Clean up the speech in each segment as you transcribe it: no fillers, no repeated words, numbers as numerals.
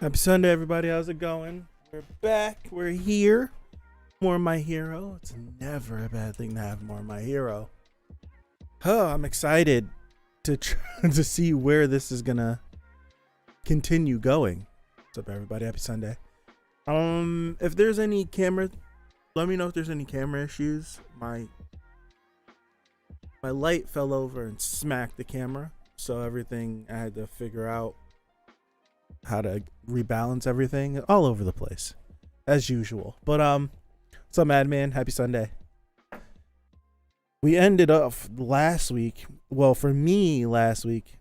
Happy Sunday, everybody. How's it going? We're back. We're here. More My Hero. It's never a bad thing to have more My Hero. Oh, I'm excited to to see where this is gonna continue going. What's up, everybody? Happy Sunday. If there's any camera, let me know if there's any camera issues. My light fell over and smacked the camera, so everything I had to figure out how to rebalance everything all over the place as usual. But what's up, Madman? Happy Sunday. We ended off last week, well, for me last week,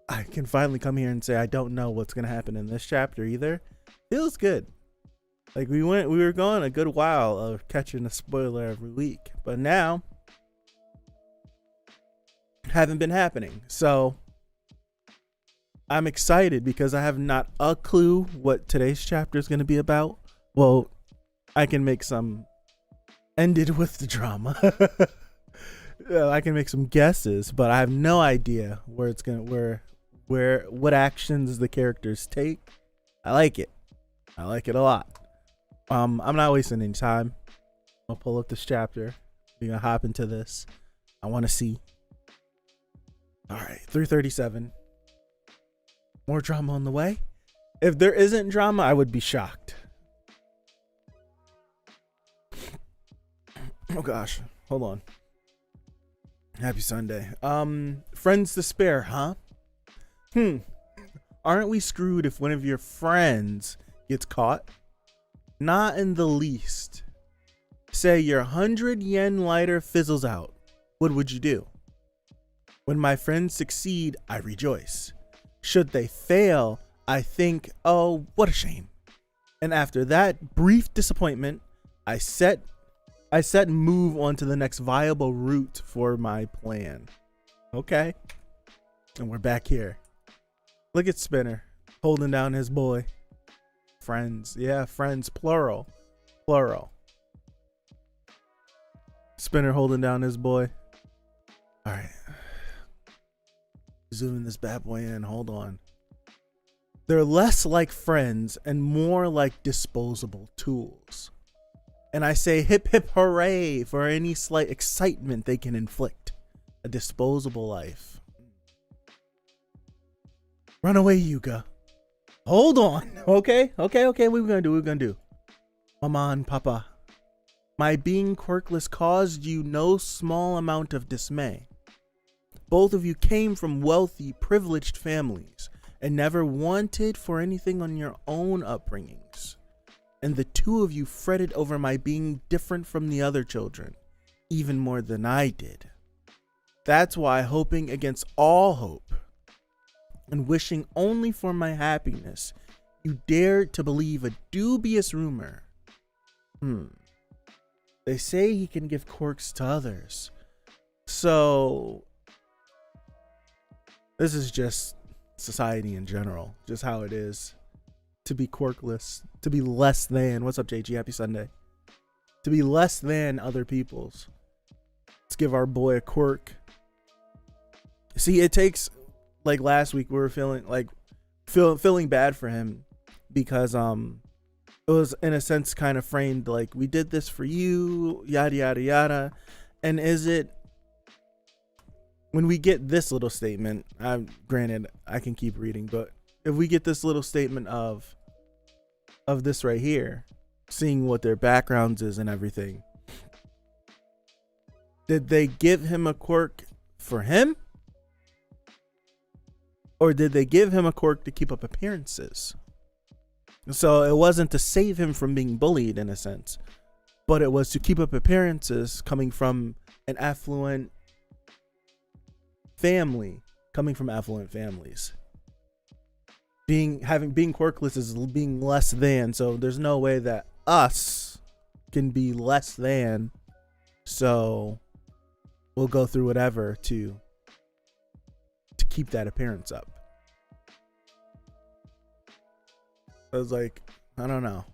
I can finally come here and say I don't know what's gonna happen in this chapter either. Feels good. Like we were going a good while of catching a spoiler every week, but now haven't been happening. So I'm excited because I have not a clue what today's chapter is going to be about. Well, I can make some ended with the drama. I can make some guesses, but I have no idea where it's going to, what actions the characters take. I like it. I like it a lot. I'm not wasting any time. I'll pull up this chapter. We're going to hop into this. I want to see. All right, 337. More drama on the way. If there isn't drama, I would be shocked. Oh gosh, hold on. Happy Sunday. Friends to spare, huh? Aren't we screwed if one of your friends gets caught? Not in the least. Say your 100 yen lighter fizzles out. What would you do? When my friends succeed, I rejoice. Should they fail, I think, oh, what a shame. And after that brief disappointment, I set and move on to the next viable route for my plan. Okay. And we're back here. Look at Spinner holding down his boy. Friends. Yeah, friends, plural. Plural. Spinner holding down his boy. All right. Zooming this bad boy in. Hold on. They're less like friends and more like disposable tools. And I say hip hip hooray for any slight excitement they can inflict. A disposable life. Run away, Yuga. Hold on. Okay. What we gonna do? Mama and Papa. My being quirkless caused you no small amount of dismay. Both of you came from wealthy, privileged families and never wanted for anything on your own upbringings. And the two of you fretted over my being different from the other children, even more than I did. That's why, hoping against all hope and wishing only for my happiness, you dared to believe a dubious rumor. They say he can give quirks to others. So this is just society in general, just how it is to be quirkless, to be less than. What's up, JG? Happy Sunday. To be less than other people's. Let's give our boy a quirk. See, it takes, like last week, we were feeling bad for him because it was in a sense kind of framed like we did this for you, yada yada yada. And is it? When we get this little statement, granted, I can keep reading, but if we get this little statement of this right here, seeing what their backgrounds is and everything, did they give him a quirk for him? Or did they give him a quirk to keep up appearances? So it wasn't to save him from being bullied in a sense, but it was to keep up appearances coming from an affluent family, coming from affluent families. Being quirkless is being less than, so there's no way that us can be less than, so we'll go through whatever to keep that appearance up. I was like, I don't know.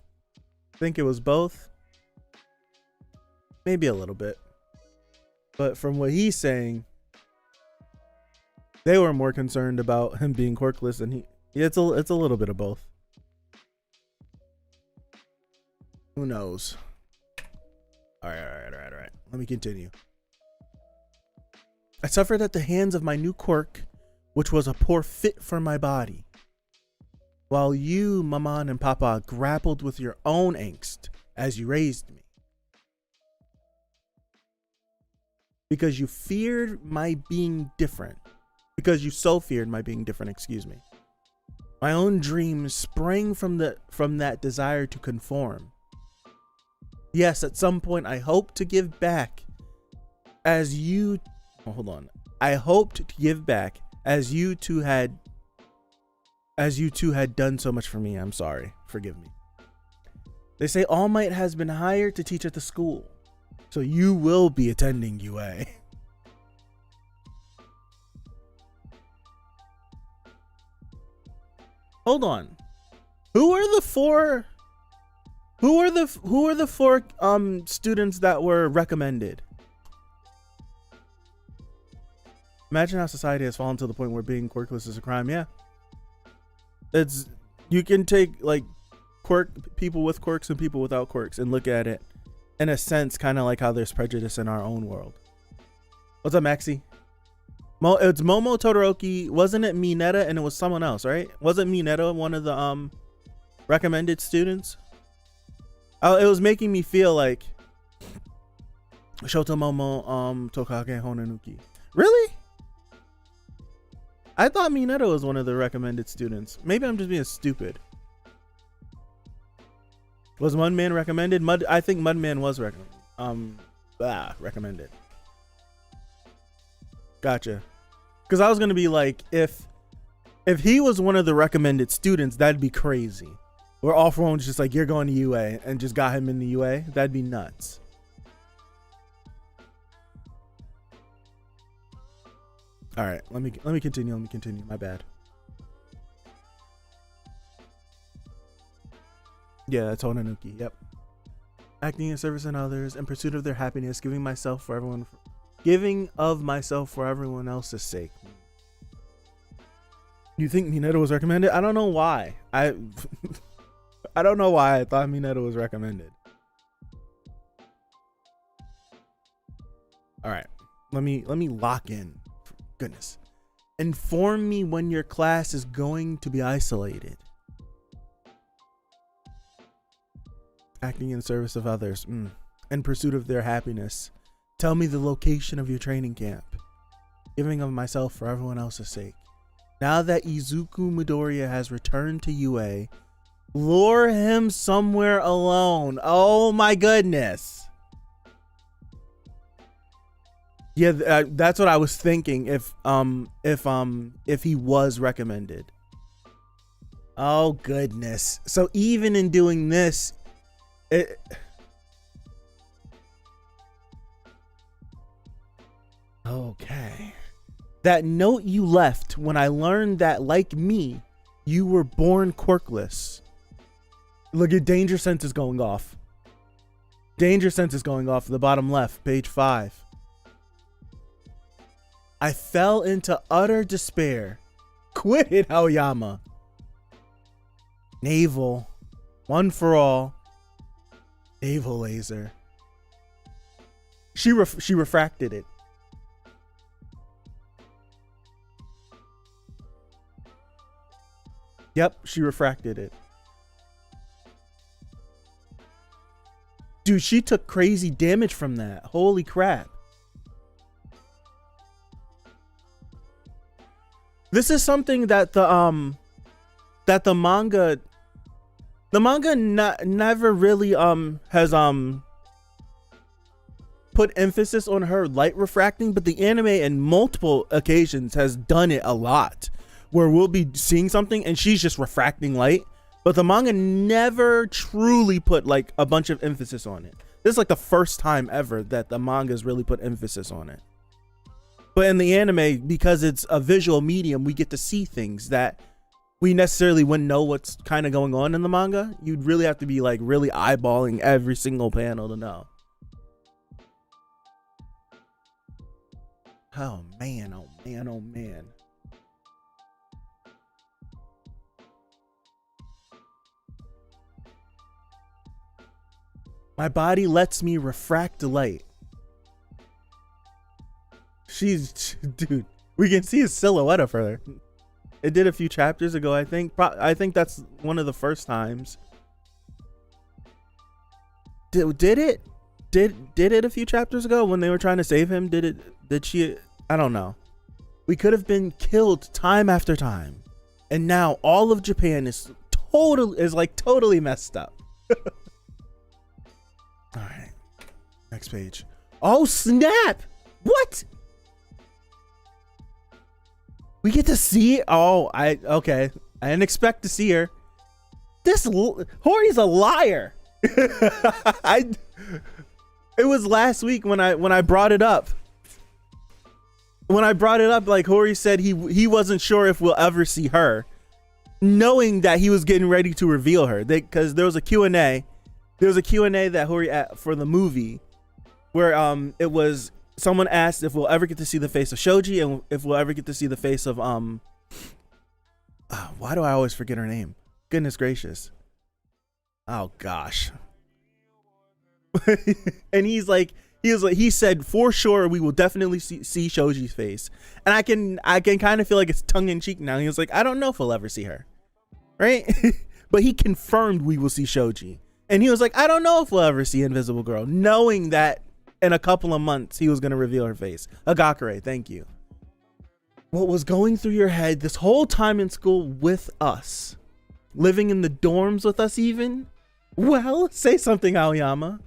I think it was both. Maybe a little bit. But from what he's saying, they were more concerned about him being quirkless, and it's a little bit of both. Who knows? All right. Let me continue. I suffered at the hands of my new quirk, which was a poor fit for my body. While you, Maman and Papa, grappled with your own angst as you raised me. Because you feared my being different. Because you so feared my being different, excuse me. My own dreams sprang from that desire to conform. Yes, at some point I hoped to give back as you... Oh, hold on. I hoped to give back as you two had done so much for me. I'm sorry. Forgive me. They say All Might has been hired to teach at the school. So you will be attending UA. Hold on. Who are the four students that were recommended? Imagine how society has fallen to the point where being quirkless is a crime. Yeah. You can take like people with quirks and people without quirks and look at it in a sense kind of like how there's prejudice in our own world. What's up, Maxie? It's Momo Todoroki. Wasn't it Mineta and it was someone else, right? Wasn't Mineta one of the recommended students? Oh, it was making me feel like Shota Momo Tokage Honanuki. Really? I thought Mineta was one of the recommended students. Maybe I'm just being stupid. Was Mudman recommended? I think Mudman was recommended. Gotcha. Because I was gonna be like, if he was one of the recommended students, that'd be crazy. Where all for one's just like, you're going to UA and just got him in the UA. That'd be nuts. All right, let me continue. My bad. Yeah, that's Honanuki. Yep. Acting in service and others, in pursuit of their happiness, giving of myself for everyone else's sake. You think Mineta was recommended? I don't know why. I don't know why I thought Mineta was recommended. All right, let me lock in. Goodness. Inform me when your class is going to be isolated. Acting in service of others, in pursuit of their happiness. Tell me the location of your training camp. Giving of myself for everyone else's sake. Now that Izuku Midoriya has returned to UA, lure him somewhere alone. Oh my goodness. Yeah, that's what I was thinking. If he was recommended. Oh goodness. So even in doing this, okay. That note you left when I learned that, like me, you were born quirkless. Look at danger sense is going off. Danger sense is going off. The bottom left, page 5. I fell into utter despair. Quit it, Aoyama. Naval. One for all. Naval laser. She refracted it. Yep, she refracted it. Dude, she took crazy damage from that. Holy crap. This is something that the manga never really has put emphasis on her light refracting, but the anime in multiple occasions has done it a lot, where we'll be seeing something and she's just refracting light, but the manga never truly put like a bunch of emphasis on it. This is like the first time ever that the manga's really put emphasis on it. But in the anime, because it's a visual medium, we get to see things that we necessarily wouldn't know what's kind of going on in the manga. You'd really have to be like really eyeballing every single panel to know. Oh man, oh man, oh man. My body lets me refract light. Dude, we can see a silhouette of her. It did a few chapters ago, I think. I think that's one of the first times. Did it a few chapters ago when they were trying to save him? Did she? I don't know. We could have been killed time after time, and now all of Japan is totally messed up. All right, next page. Oh snap! What? We get to see. Oh, okay. I didn't expect to see her. Hori's a liar. It was last week when I brought it up. When I brought it up, like Hori said he wasn't sure if we'll ever see her, knowing that he was getting ready to reveal her. Because there was a Q&A. There was a Q&A that Hori for the movie where it was someone asked if we'll ever get to see the face of Shoji and if we'll ever get to see the face of why do I always forget her name? Goodness gracious. Oh gosh. And he said for sure we will definitely see Shoji's face. And I can kind of feel like it's tongue in cheek now. He was like, I don't know if we'll ever see her. Right? But he confirmed we will see Shoji. And he was like, I don't know if we'll ever see Invisible Girl, knowing that in a couple of months he was going to reveal her face. Agakure, thank you. What was going through your head this whole time in school with us? Living in the dorms with us even? Well, say something, Aoyama.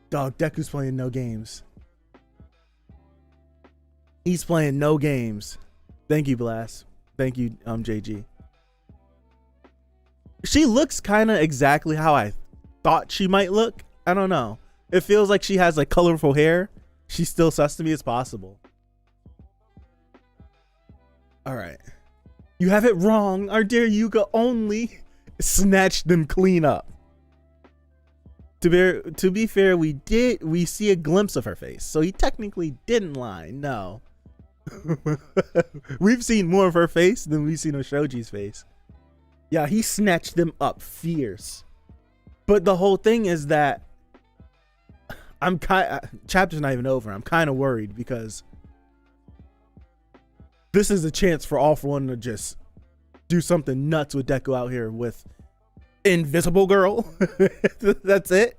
Dog, Deku's playing no games. He's playing no games. Thank you, Blast. Thank you, JG. She looks kind of exactly how I thought she might look. I don't know. It feels like she has like colorful hair. She's still sus to me as possible. All right. You have it wrong. Our dear Yuga only snatched them clean up. To be fair, we see a glimpse of her face. So he technically didn't lie. No. We've seen more of her face than we've seen of Shoji's face. Yeah, he snatched them up fierce. But the whole thing is that chapter's not even over. I'm kind of worried because this is a chance for All For One to just do something nuts with Deku out here with Invisible Girl. That's it.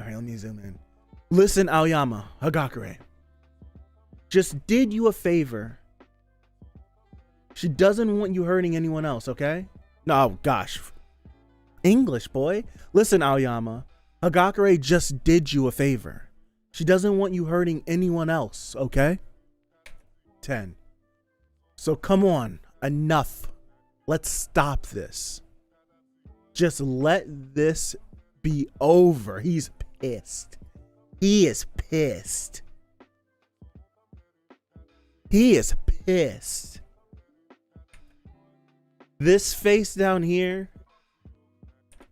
All right, let me zoom in. Listen, Aoyama, Hagakure. Just did you a favor. She doesn't want you hurting anyone else, okay? No, gosh. English, boy. Listen, Aoyama. Hagakure just did you a favor. She doesn't want you hurting anyone else, okay? 10. So come on. Enough. Let's stop this. Just let this be over. He's pissed. He is pissed. He is pissed. This face down here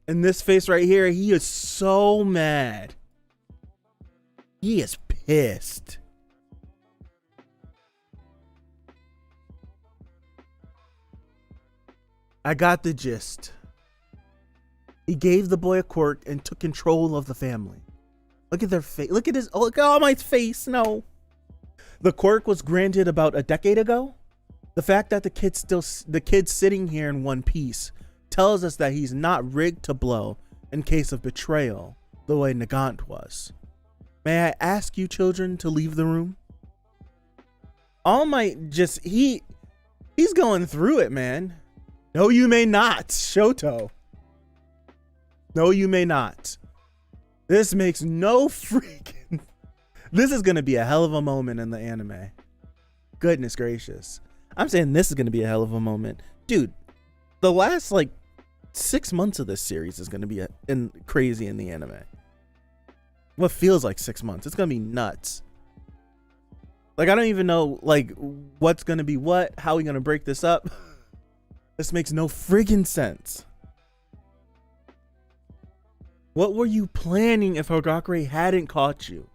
and this face right here, he is so mad. He is pissed. I got the gist. He gave the boy a quirk and took control of the family. Look at their face. Look at his. Oh, look at All Might's face. No. The quirk was granted about a decade ago. The fact that the kid's sitting here in one piece tells us that he's not rigged to blow in case of betrayal the way Nagant was. May I ask you children to leave the room? All Might just he's going through it, man. No, you may not, Shoto. No, you may not. This makes no freaking... This is going to be a hell of a moment in the anime. Goodness gracious. I'm saying this is going to be a hell of a moment. Dude, the last, 6 months of this series is going to be crazy in the anime. What feels like 6 months. It's going to be nuts. I don't even know, what's going to be what. How are we going to break this up? This makes no friggin' sense. What were you planning if Hagakure hadn't caught you?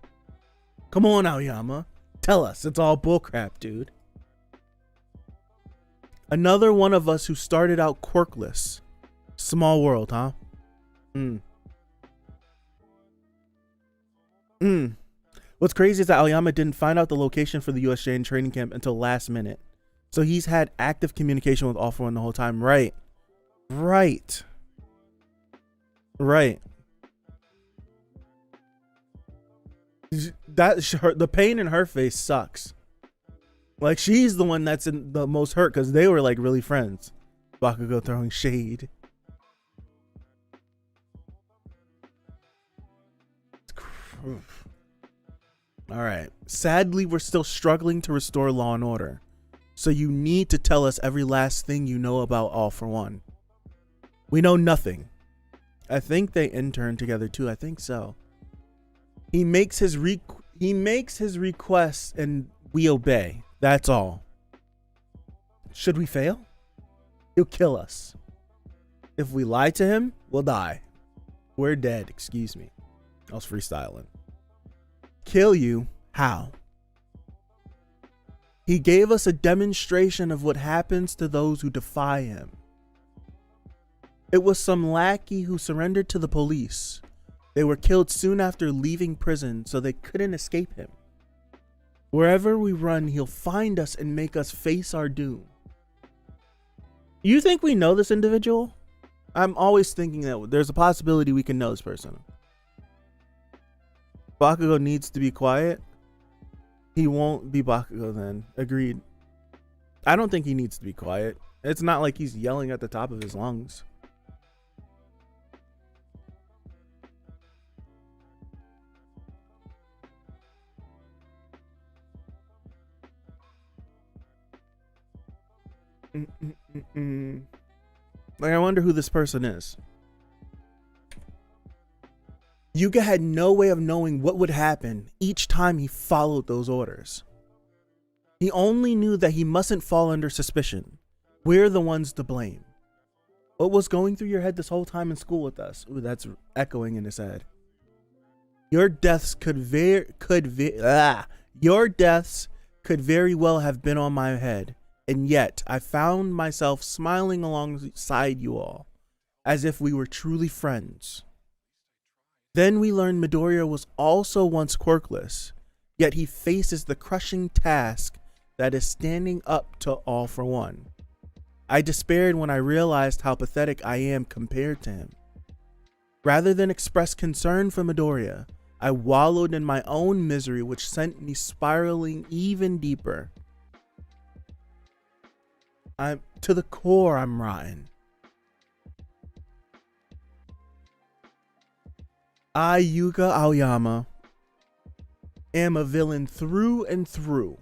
Come on, Aoyama. Tell us. It's all bullcrap, dude. Another one of us who started out quirkless. Small world, huh? Mm. What's crazy is that Aoyama didn't find out the location for the USJ and training camp until last minute. So he's had active communication with All For One the whole time. Right. Right. Right. The pain in her face sucks. Like, she's the one that's in the most hurt because they were like really friends. Bakugo throwing shade. All right. Sadly, we're still struggling to restore law and order. So you need to tell us every last thing you know about All For One. We know nothing. I think they interned together too. I think so. He makes his requests and we obey. That's all. Should we fail? He'll kill us. If we lie to him, we'll die. We're dead. Excuse me. I was freestyling. Kill you? How? He gave us a demonstration of what happens to those who defy him. It was some lackey who surrendered to the police. They were killed soon after leaving prison, so they couldn't escape him. Wherever we run, he'll find us and make us face our doom. You think we know this individual? I'm always thinking that there's a possibility we can know this person. Bakugo needs to be quiet. He won't be Bakugo then. Agreed. I don't think he needs to be quiet. It's not like he's yelling at the top of his lungs. Like, I wonder who this person is. Yuga had no way of knowing what would happen each time he followed those orders. He only knew that he mustn't fall under suspicion. We're the ones to blame. What was going through your head this whole time in school with us? Ooh, that's echoing in his head. Your deaths could very well have been on my head. And yet, I found myself smiling alongside you all, as if we were truly friends. Then we learned Midoriya was also once quirkless, yet he faces the crushing task that is standing up to All For One. I despaired when I realized how pathetic I am compared to him. Rather than express concern for Midoriya, I wallowed in my own misery, which sent me spiraling even deeper. To the core, I'm rotten. I, Yuga Aoyama, am a villain through and through.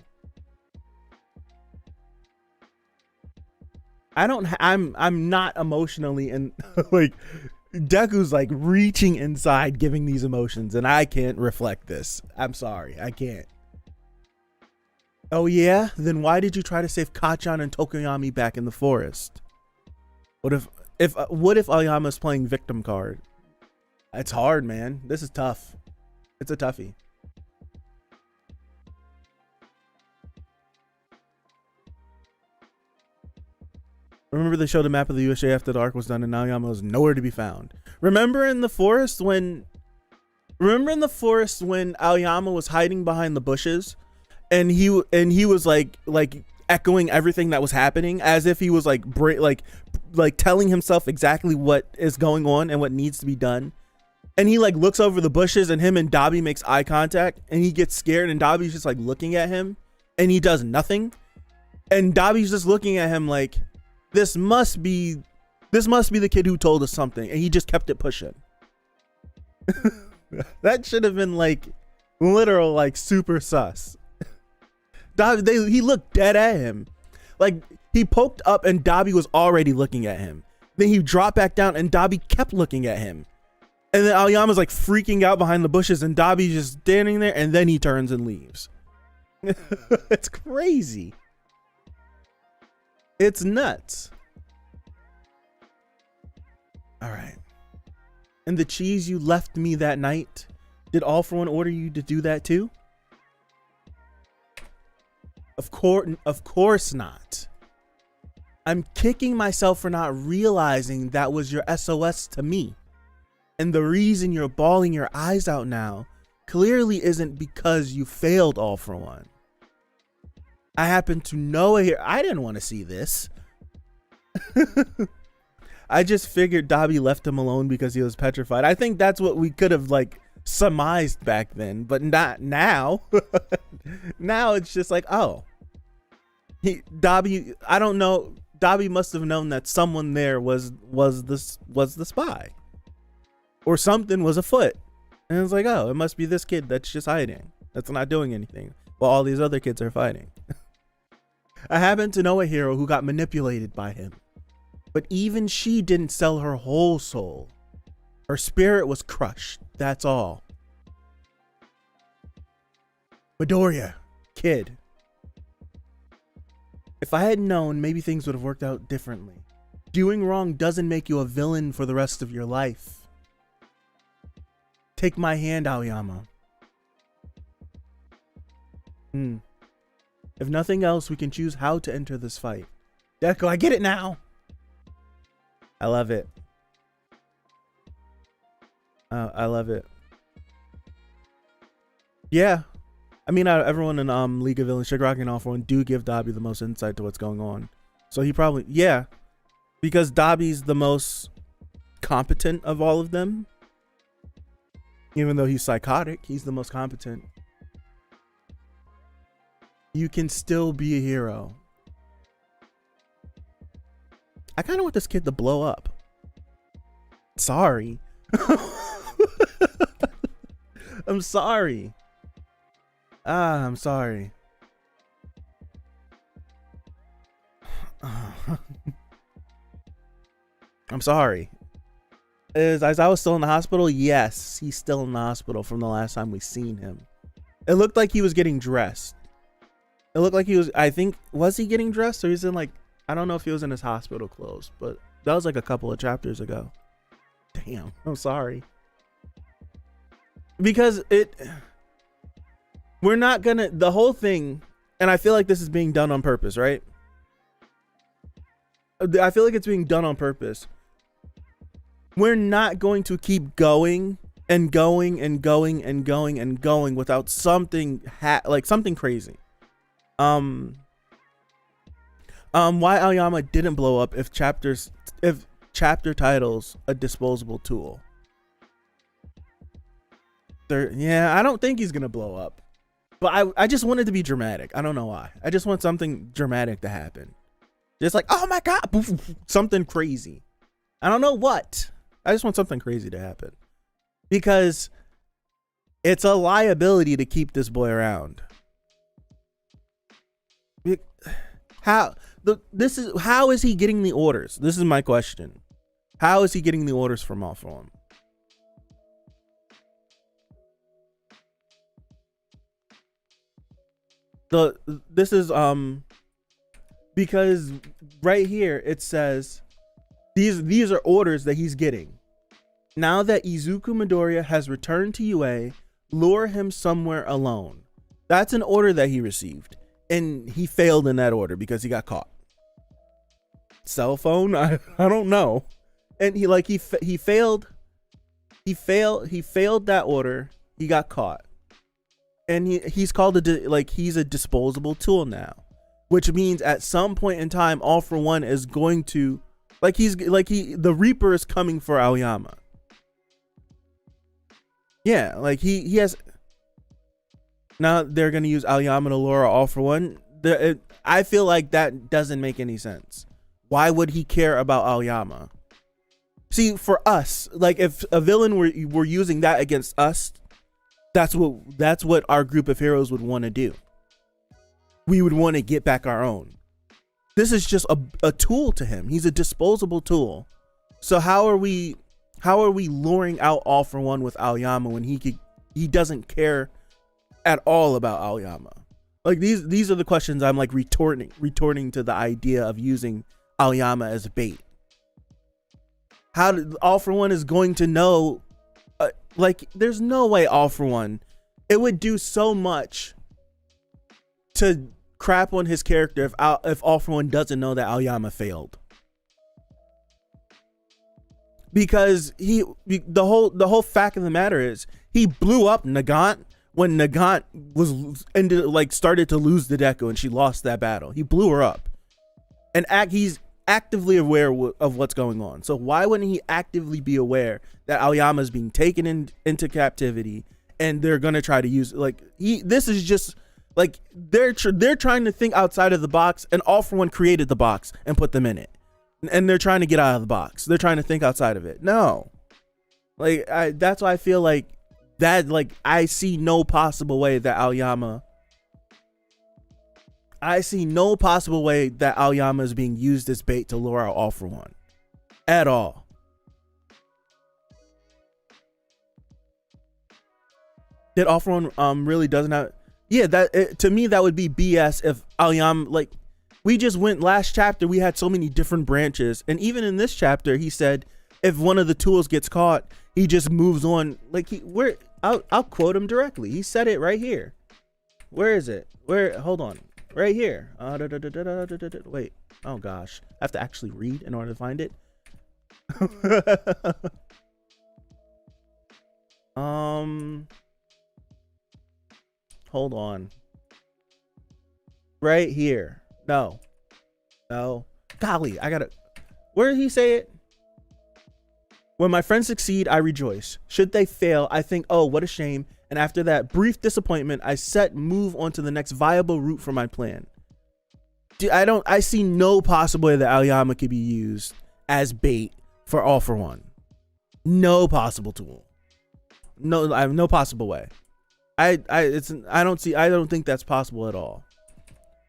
I'm not emotionally and like Deku's like reaching inside giving these emotions and I can't reflect this. I'm sorry, I can't. Oh yeah? Then why did you try to save Kachan and Tokoyami back in the forest? What if Aoyama's playing victim card? It's hard, man. This is tough. It's a toughie. Remember they showed a map of the USA after the arc was done and Aoyama was nowhere to be found. Remember in the forest when Aoyama was hiding behind the bushes and he was like echoing everything that was happening as if he was like telling himself exactly what is going on and what needs to be done. And he like looks over the bushes and him and Dabi makes eye contact and he gets scared and Dabi's just like looking at him and he does nothing. And Dabi's just looking at him like, this must be the kid who told us something, and he just kept it pushing. That should have been like literal like super sus. He looked dead at him. Like he poked up and Dabi was already looking at him. Then he dropped back down and Dabi kept looking at him. And then Aoyama's like freaking out behind the bushes and Dabi's just standing there and then he turns and leaves. It's crazy. It's nuts. All right. And the cheese you left me that night, did All For One order you to do that too? Of course not. I'm kicking myself for not realizing that was your SOS to me. And the reason you're bawling your eyes out now, clearly isn't because you failed All for One. I happen to know it here. I didn't want to see this. I just figured Dabi left him alone because he was petrified. I think that's what we could have like surmised back then, but not now. Now it's just like, oh, Dabi. I don't know. Dabi must have known that someone there was the spy, or something was afoot, and it's like, oh, it must be this kid that's just hiding, that's not doing anything, while all these other kids are fighting. I happen to know a hero who got manipulated by him, but even she didn't sell her whole soul. Her spirit was crushed. That's all. Midoriya, kid. If I had known, maybe things would have worked out differently. Doing wrong doesn't make you a villain for the rest of your life. Take my hand, Aoyama. If nothing else, we can choose how to enter this fight. Deku, I get it now. I love it. I love it. Yeah. I mean, everyone in League of Villains, Shigaraki and All for One do give Dabi the most insight to what's going on. So he probably, yeah. Because Dabi's the most competent of all of them. Even though he's psychotic, he's the most competent. You can still be a hero. I kind of want this kid to blow up. Sorry. I'm sorry. I'm sorry. I'm sorry. As I was still in the hospital? Yes, he's still in the hospital from the last time we seen him. It looked like he was getting dressed. It looked like he was, I think, was he getting dressed, or he's in like, I don't know if he was in his hospital clothes, but that was like a couple of chapters ago. Damn, I'm sorry. Because we're not gonna, the whole thing, and I feel like this is being done on purpose, right? I feel like it's being done on purpose. We're not going to keep going and going and going and going and going without something like something crazy. Why Aoyama didn't blow up if chapter titles a disposable tool. Yeah, I don't think he's gonna blow up, but I just want it to be dramatic. I don't know why. I just want something dramatic to happen. Just like, oh my god, something crazy. I don't know what. I just want something crazy to happen, because it's a liability to keep this boy around. How is he getting the orders? This is my question. How is he getting the orders from All for One? This is because right here it says these are orders that he's getting. Now that Izuku Midoriya has returned to UA, lure him somewhere alone. That's an order that he received, and he failed in that order because he got caught. Cell phone? I don't know. And he failed that order. He got caught. And he's called he's a disposable tool now, which means at some point in time, All for One is going to the Reaper is coming for Aoyama. Yeah, like he has. Now they're gonna use Aoyama to lure All for One. I feel like that doesn't make any sense. Why would he care about Aoyama? See, for us, like if a villain were using that against us, that's what our group of heroes would want to do. We would want to get back our own. This is just a tool to him. He's a disposable tool. So how are we luring out All for One with Aoyama when he doesn't care at all about Aoyama? Like these are the questions I'm like retorting to the idea of using Aoyama as bait. How did All for One is going to know? Like there's no way All for One, it would do so much to crap on his character if All for One doesn't know that Aoyama failed. Because the whole fact of the matter is He blew up Nagant when Nagant started to lose the Deku and she lost that battle. He blew her up, and he's actively aware of what's going on. So why wouldn't he actively be aware that Aoyama is being taken into captivity, and they're gonna try to use this is just like they're trying to think outside of the box, and All For One created the box and put them in it, and they're trying to get out of the box. They're trying to think outside of it. No, that's why I feel like that. Like, I see no possible way that Aoyama is being used as bait to lure out All For One at all. That All For One really doesn't have. Yeah, to me that would be BS if Aoyama, we just went last chapter, we had so many different branches, and even in this chapter he said if one of the tools gets caught, he just moves on. I'll quote him directly. He said it right here. Where is it? Hold on. Right here. Wait. Oh gosh. I have to actually read in order to find it. Hold on. Right here. No. Golly, I gotta. Where did he say it? When my friends succeed, I rejoice. Should they fail, I think, oh, what a shame. And after that brief disappointment, I move on to the next viable route for my plan. I see no possible way that Aoyama could be used as bait for All For One. No possible tool. No, I have no possible way. I don't think that's possible at all.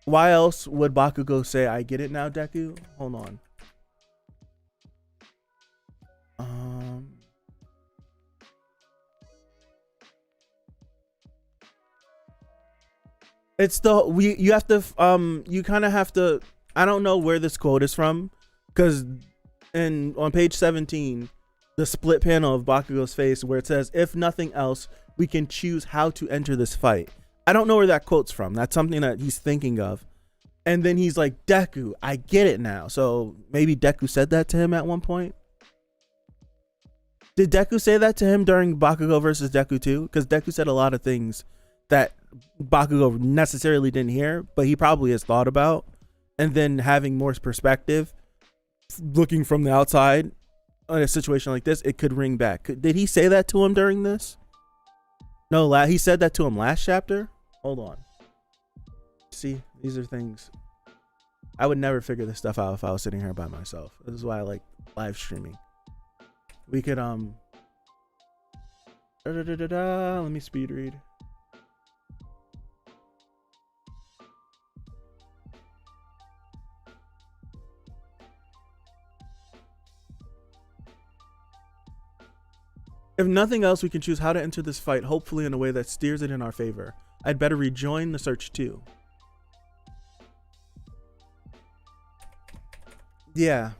Why else would Bakugo say, I get it now, Deku? Hold on. It's you have to you kind of have to. I don't know where this quote is from, because on page 17, the split panel of Bakugo's face where it says, if nothing else, we can choose how to enter this fight. I don't know where that quote's from. That's something that he's thinking of. And then he's like, Deku, I get it now. So maybe Deku said that to him at one point. Did Deku say that to him during Bakugo versus Deku 2? Because Deku said a lot of things that Bakugo necessarily didn't hear, but he probably has thought about. And then having more perspective, looking from the outside on a situation like this, it could ring back. Did he say that to him during this? No, he said that to him last chapter. Hold on. See, these are things I would never figure this stuff out if I was sitting here by myself. This is why I like live streaming. We could let me speed read. If nothing else, we can choose how to enter this fight, hopefully in a way that steers it in our favor. I'd better rejoin the search too. Yeah.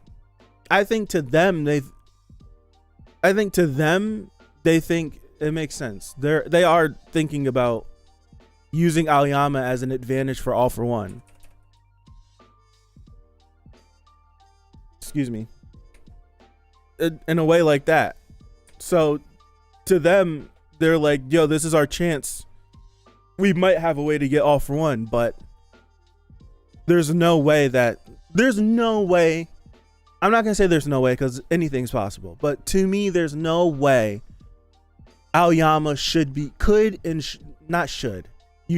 I think to them they think it makes sense. They are thinking about using Aoyama as an advantage for All For One. Excuse me. In a way like that. So to them, they're like, yo, this is our chance. We might have a way to get All For One, but there's no way. I'm not going to say there's no way, because anything's possible. But to me, there's no way Aoyama you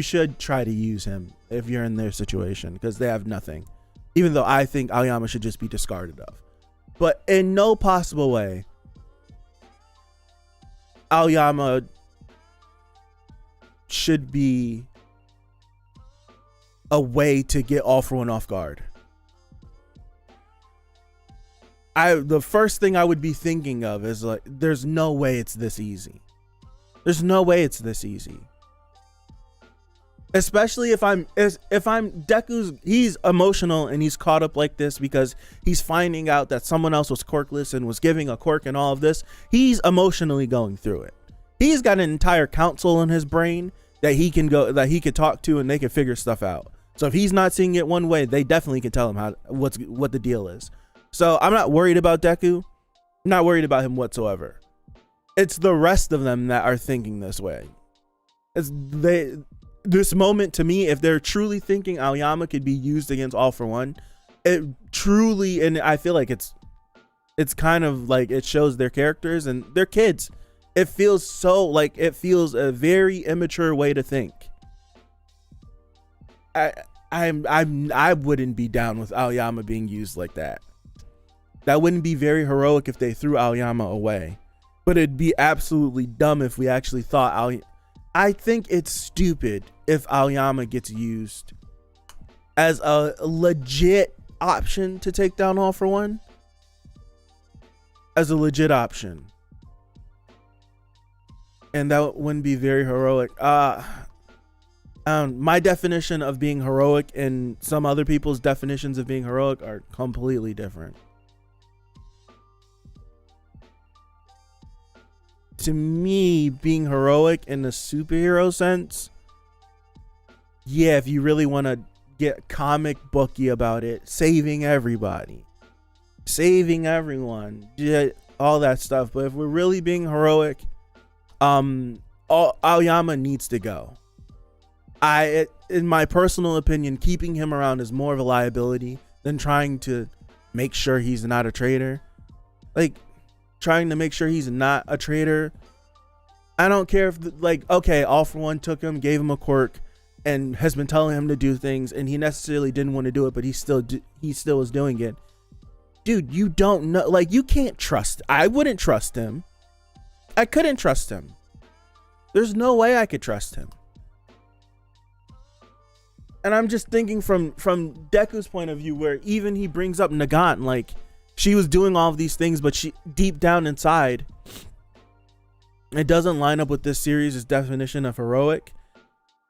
should try to use him if you're in their situation, because they have nothing. Even though I think Aoyama should just be discarded of. But in no possible way Aoyama should be a way to get All For One off guard. The first thing I would be thinking of is like, there's no way it's this easy. There's no way it's this easy. Especially if I'm he's emotional and he's caught up like this because he's finding out that someone else was quirkless and was giving a quirk and all of this. He's emotionally going through it. He's got an entire council in his brain that he could talk to, and they can figure stuff out. So if he's not seeing it one way, they definitely can tell him what the deal is. So I'm not worried about Deku. I'm not worried about him whatsoever. It's the rest of them that are thinking this way. This moment, to me, if they're truly thinking Aoyama could be used against All For One, it truly, and I feel like it's kind of like it shows their characters and their kids. It feels so like it feels a very immature way to think. I wouldn't be down with Aoyama being used like that. That wouldn't be very heroic if they threw Aoyama away. But it'd be absolutely dumb if we actually thought I think it's stupid if Aoyama gets used as a legit option to take down All For One. As a legit option. And that wouldn't be very heroic. My definition of being heroic and some other people's definitions of being heroic are completely different. To me, being heroic in the superhero sense, yeah, if you really want to get comic booky about it, saving everybody, saving everyone, all that stuff. But if we're really being heroic, Aoyama needs to go. In my personal opinion, keeping him around is more of a liability than trying to make sure he's not a traitor. Like, trying to make sure he's not a traitor. I don't care if, okay, All For One took him, gave him a quirk, and has been telling him to do things, and he necessarily didn't want to do it, but he still was doing it. Dude, you don't know. Like, you can't trust. I wouldn't trust him. I couldn't trust him. There's no way I could trust him. And I'm just thinking from Deku's point of view, where even he brings up Nagant, like, she was doing all of these things, but she deep down inside, it doesn't line up with this series' definition of heroic.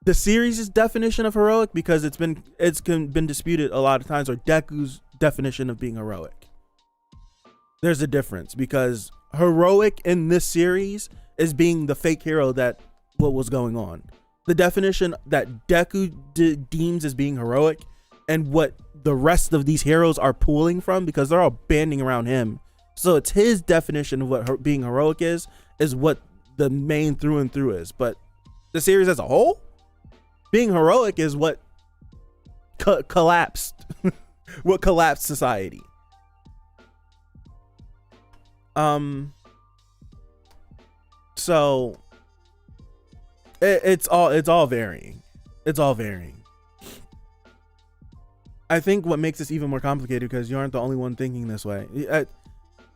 The series' definition of heroic, because it's been disputed a lot of times, or Deku's definition of being heroic. There's a difference, because heroic in this series is being the fake hero that what was going on. The definition that Deku deems as being heroic, and what the rest of these heroes are pulling from, because they're all banding around him. So it's his definition of what being heroic is what the main through and through is. But the series as a whole, being heroic is what collapsed, what collapsed society. So it's all varying. It's all varying. I think what makes this even more complicated, because you aren't the only one thinking this way.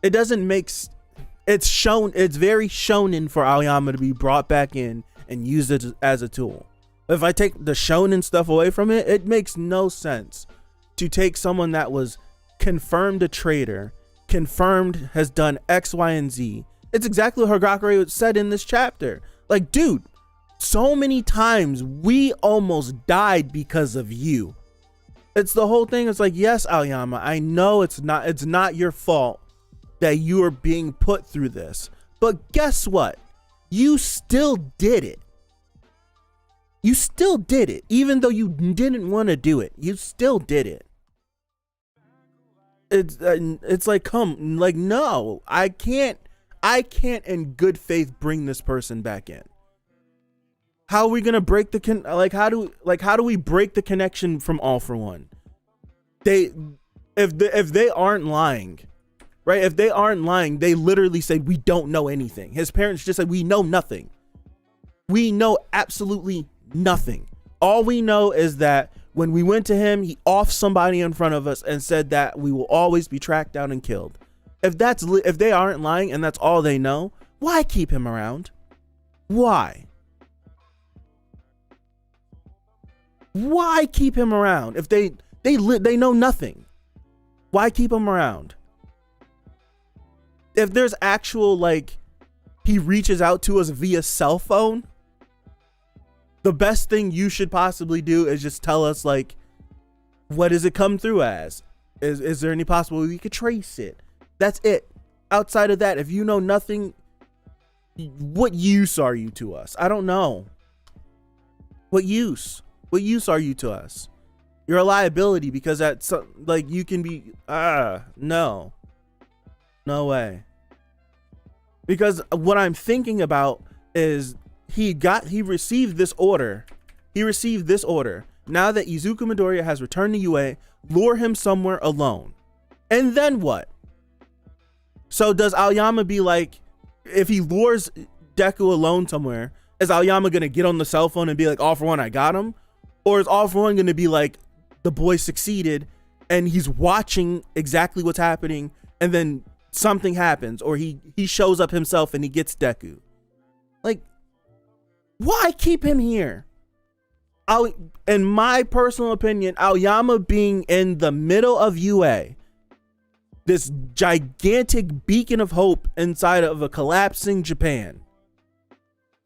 It doesn't make it's very shonen for Aoyama to be brought back in and used it as a tool. If I take the shonen stuff away from it, it makes no sense to take someone that was confirmed a traitor, confirmed has done X, Y, and Z. It's exactly what Hagakure said in this chapter. Like, dude, so many times we almost died because of you. It's the whole thing. It's like, yes, Aoyama, I know it's not your fault that you are being put through this, but guess what? You still did it. You still did it, even though you didn't want to do it. You still did it. It's like, no, I can't in good faith bring this person back in. How are we gonna break how do we break the connection from All For One? If they aren't lying, right? If they aren't lying, they literally say we don't know anything. His parents just said we know nothing. We know absolutely nothing. All we know is that when we went to him, he offed somebody in front of us and said that we will always be tracked down and killed. If they aren't lying and that's all they know, why keep him around? Why? Why keep him around? If they know nothing, why keep him around? If there's actual, he reaches out to us via cell phone, the best thing you should possibly do is just tell us, what does it come through as? Is there any possible way we could trace it? That's it. Outside of that, if you know nothing, what use are you to us? I don't know. What use? What use are you to us? You're a liability, because that's you can be, no way. Because what I'm thinking about is he received this order. He received this order. Now that Izuku Midoriya has returned to UA, lure him somewhere alone. And then what? So does Aoyama be like, if he lures Deku alone somewhere, is Aoyama gonna get on the cell phone and be like, all for one, I got him? Or is all for one gonna be like, the boy succeeded and he's watching exactly what's happening, and then something happens, or he shows up himself and he gets Deku? Like, why keep him here? In my personal opinion, Aoyama being in the middle of UA, this gigantic beacon of hope inside of a collapsing Japan,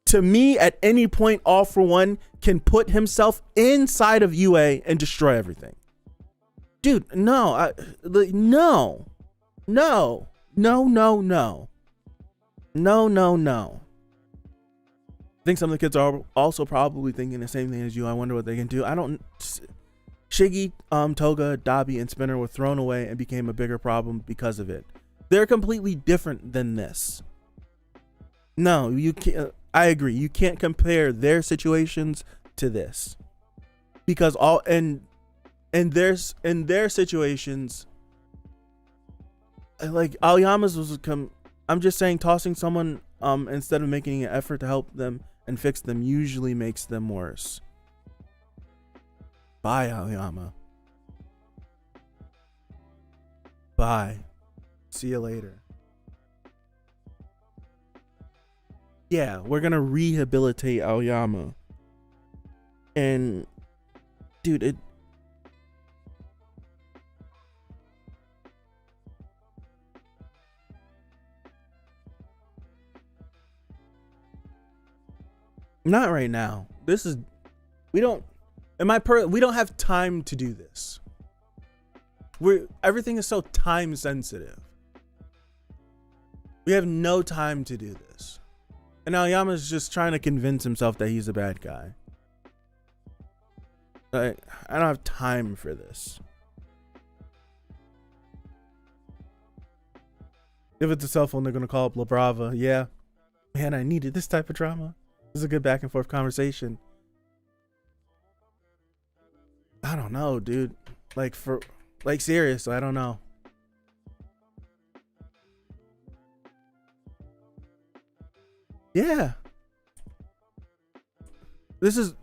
to me, at any point, All For One can put himself inside of UA and destroy everything. Dude, no, no. I think some of the kids are also probably thinking the same thing as you. I wonder what they can do. Shiggy, Toga, Dabi, and Spinner were thrown away and became a bigger problem because of it. They're completely different than this. No, you can't. I agree. You can't compare their situations to this, because in their situations, like Aoyama's was I'm just saying, tossing someone instead of making an effort to help them and fix them usually makes them worse. Bye, Aoyama. Bye. See you later. Yeah, we're gonna rehabilitate Aoyama. And dude, not right now. We don't have time to do this. Everything is so time sensitive. We have no time to do this. And Aoyama's just trying to convince himself that he's a bad guy. Like, I don't have time for this. If it's a cell phone, they're gonna call up La Brava. Yeah. Man, I needed this type of drama. This is a good back and forth conversation. I don't know, dude. Serious, I don't know. Yeah. This is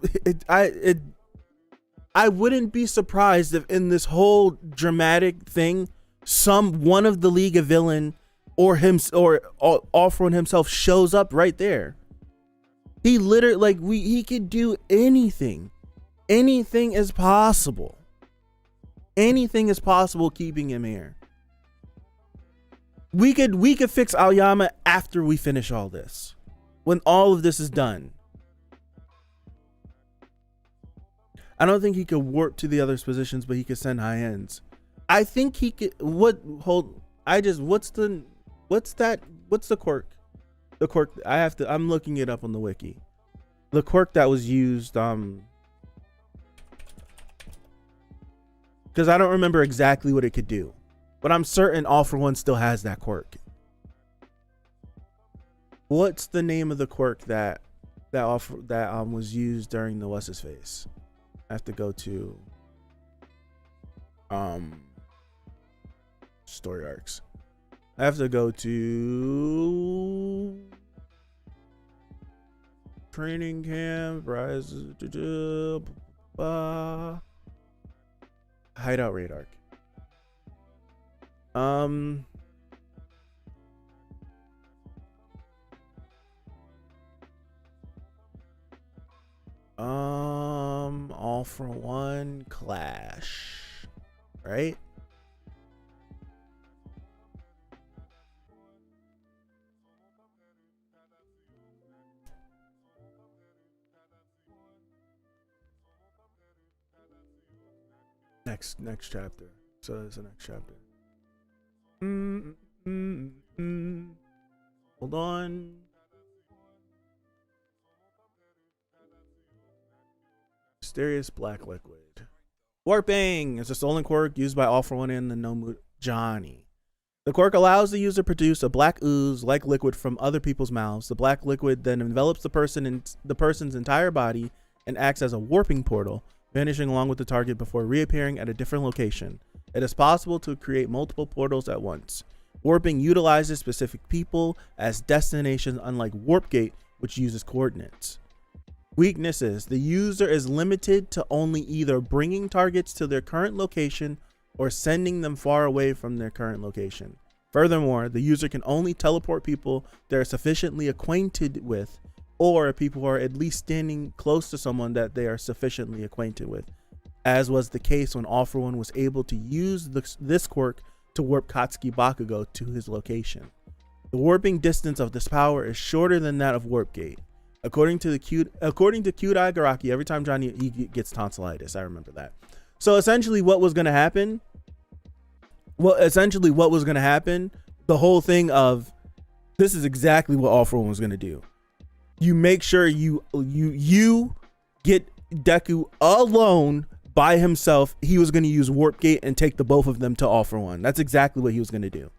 I wouldn't be surprised if in this whole dramatic thing, one of the League of Villain or All For One himself shows up right there. He literally, he could do anything. Anything is possible. Anything is possible keeping him here. We could fix Aoyama after we finish all this. When all of this is done. I don't think he could warp to the other's positions, but he could send high ends. I think he could. What's the quirk? The quirk, I'm looking it up on the wiki. The quirk that was used, because I don't remember exactly what it could do, but I'm certain All For One still has that quirk. What's the name of the quirk that was used during the what's his face? I have to go to story arcs. I have to go to training camp, rise, hideout raid arc. All For One clash, right? Next chapter. So it's the next chapter. Hold on. Mysterious black liquid. Warping is a stolen quirk used by All For One and the Nomu Johnny. The quirk allows the user to produce a black ooze-like liquid from other people's mouths. The black liquid then envelops the person's entire body and acts as a warping portal, vanishing along with the target before reappearing at a different location. It is possible to create multiple portals at once. Warping utilizes specific people as destinations, unlike Warp Gate, which uses coordinates. Weaknesses. The user is limited to only either bringing targets to their current location or sending them far away from their current location. Furthermore, the user can only teleport people they are sufficiently acquainted with, or people who are at least standing close to someone that they are sufficiently acquainted with, as was the case when All For One was able to use this quirk to warp Katsuki Bakugo to his location. The warping distance of this power is shorter than that of Warp Gate. According to Cute Eye Garaki, every time Johnny he gets tonsillitis, I remember that. So essentially, what was going to happen? The whole thing of this is exactly what All For One was going to do. You make sure you get Deku alone by himself. He was going to use Warp Gate and take the both of them to All For One. That's exactly what he was going to do.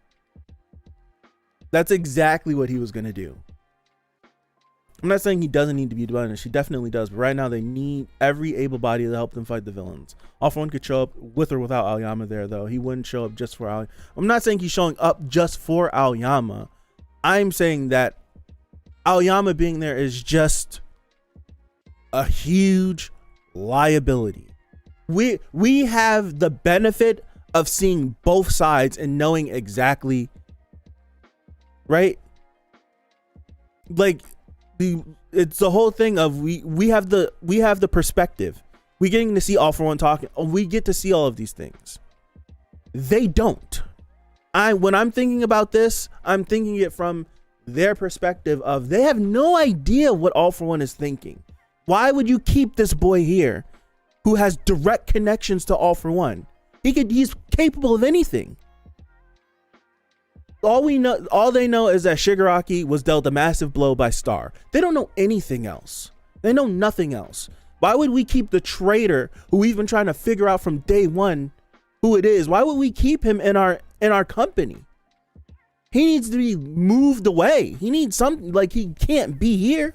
I'm not saying he doesn't need to be punished. He definitely does. But right now, they need every able body to help them fight the villains. All For One could show up with or without Aoyama there, though. He wouldn't show up just for Aoyama. I'm not saying he's showing up just for Aoyama. I'm saying that Aoyama being there is just a huge liability. We have the benefit of seeing both sides and knowing exactly, right? Like, it's the whole thing of we have the perspective. We're getting to see All For One talking. We get to see all of these things. They don't. When I'm thinking about this, I'm thinking it from their perspective of they have no idea what All For One is thinking. Why would you keep this boy here who has direct connections to All For One? He's capable of anything. All they know is that Shigaraki was dealt a massive blow by Star. They don't know anything else. They know nothing else. Why would we keep the traitor who we've been trying to figure out from day one who it is? Why would we keep him in our company? He needs to be moved away. He needs something, like he can't be here.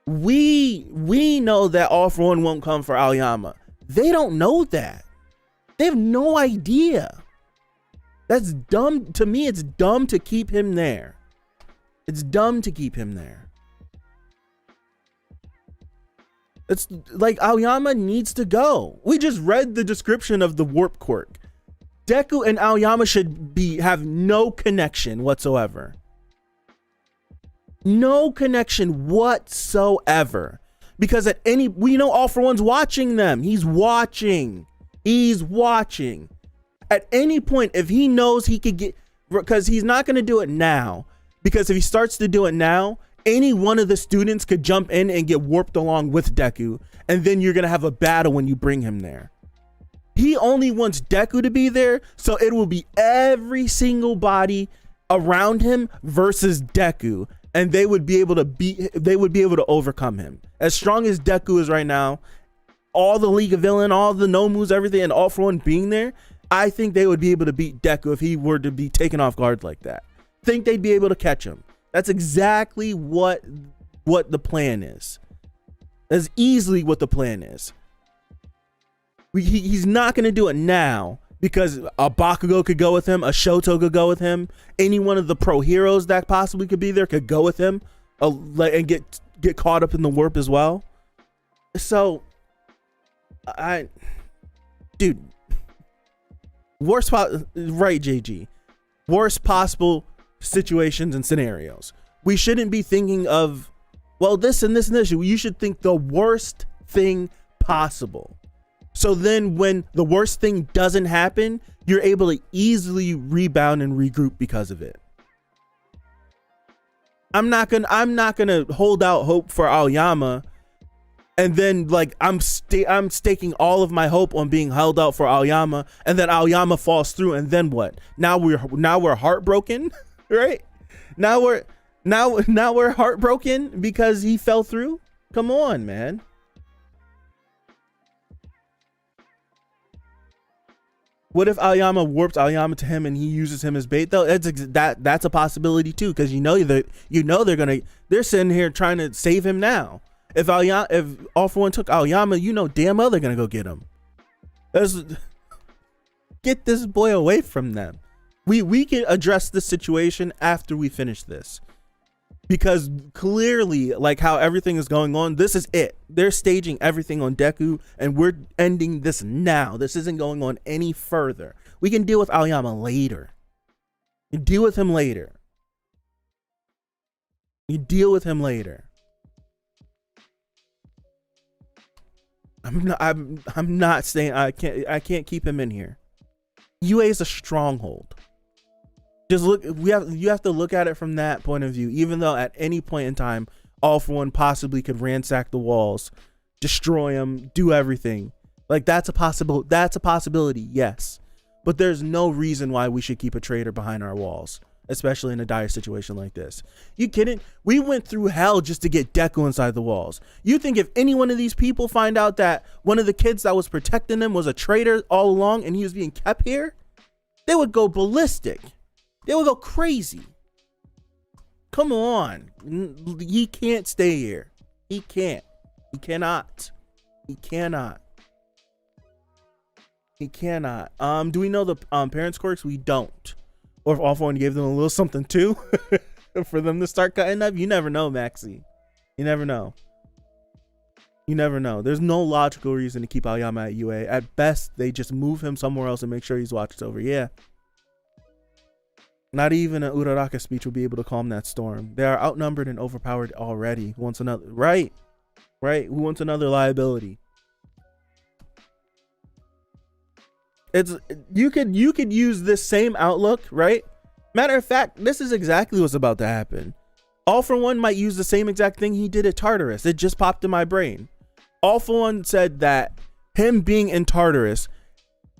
We know that All For One won't come for Aoyama. They don't know that. They have no idea. That's dumb. To me, it's dumb to keep him there. It's dumb to keep him there. It's like Aoyama needs to go. We just read the description of the warp quirk. Deku and Aoyama should have no connection whatsoever. No connection whatsoever. Because we know All For One's watching them. He's watching. At any point, if he knows he could get, because he's not going to do it now, because if he starts to do it now, any one of the students could jump in and get warped along with Deku, and then you're going to have a battle when you bring him there. He only wants Deku to be there, so it will be every single body around him versus Deku, and they would be able to overcome him. As strong as Deku is right now, all the League of Villain, all the Nomus, everything, and All For One being there, I think they would be able to beat Deku if he were to be taken off guard like that. I think they'd be able to catch him. That's exactly what the plan is. That's easily what the plan is. He's not going to do it now because a Bakugo could go with him, a Shoto could go with him, any one of the pro heroes that possibly could be there could go with him and get caught up in the warp as well. So, dude. Right, JG. Worst possible situations and scenarios. We shouldn't be thinking of, well, this and this and this. You should think the worst thing possible. So then when the worst thing doesn't happen, you're able to easily rebound and regroup because of it. I'm not gonna hold out hope for Aoyama. And then, like, I'm staking all of my hope on being held out for Aoyama, and then Aoyama falls through, and then what? Now we're heartbroken, right? Now we're heartbroken because he fell through. Come on, man. What if Aoyama warps Aoyama to him and he uses him as bait though? That's a possibility too, because they're sitting here trying to save him now. If All For One took Aoyama, damn well they're gonna go get him. Get this boy away from them. We can address this situation after we finish this. Because clearly, like how everything is going on, this is it. They're staging everything on Deku, and we're ending this now. This isn't going on any further. We can deal with Aoyama later. You deal with him later. I'm not saying I can't keep him in here. UA is a stronghold. Just look, you have to look at it from that point of view. Even though at any point in time, All For One possibly could ransack the walls, destroy them, do everything. Like that's a possibility, yes. But there's no reason why we should keep a traitor behind our walls, especially in a dire situation like this. You kidding? We went through hell just to get Deku inside the walls. You think if any one of these people find out that one of the kids that was protecting them was a traitor all along and he was being kept here, they would go ballistic. They would go crazy. Come on. He can't stay here. He can't. He cannot. He cannot. He cannot. Do we know the parents' quirks? We don't. Or if All For One gave them a little something too for them to start cutting up. You never know, Maxie. You never know. You never know. There's no logical reason to keep Aoyama at UA. At best, they just move him somewhere else and make sure he's watched over. Yeah. Not even an Uraraka speech will be able to calm that storm. They are outnumbered and overpowered already. Who wants another? Right. Who wants another liability? You could use this same outlook, right? Matter of fact, this is exactly what's about to happen. All For One might use the same exact thing he did at Tartarus. It just popped in my brain. All For One said that him being in Tartarus,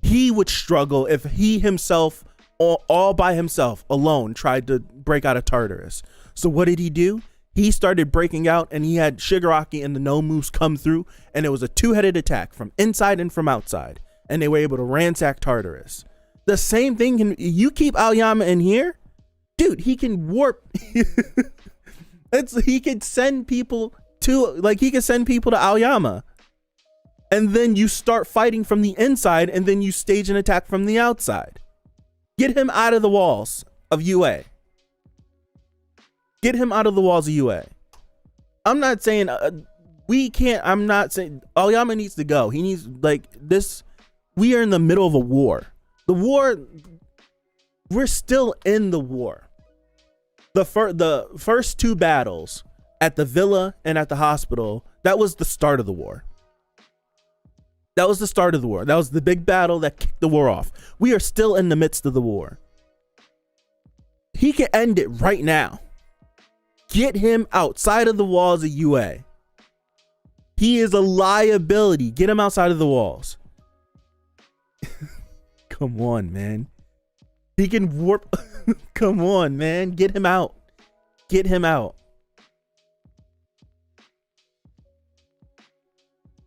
he would struggle if he himself, all by himself, alone, tried to break out of Tartarus. So what did he do? He started breaking out, and he had Shigaraki and the Nomus come through, and it was a two-headed attack from inside and from outside, and they were able to ransack Tartarus. The same thing you keep Aoyama in here, dude. He can warp. He could send people to Aoyama, and then you start fighting from the inside, and then you stage an attack from the outside. Get him out of the walls of UA. Get him out of the walls of UA. I'm not saying we can't. I'm not saying Aoyama needs to go. He needs, like, this. We are in the middle of a war. The war. We're still in the war. The first two battles at the villa and at the hospital, that was the start of the war. That was the start of the war. That was the big battle that kicked the war off. We are still in the midst of the war. He can end it right now. Get him outside of the walls of UA. He is a liability. Get him outside of the walls. Come on, man. He can warp. Come on, man. Get him out. Get him out.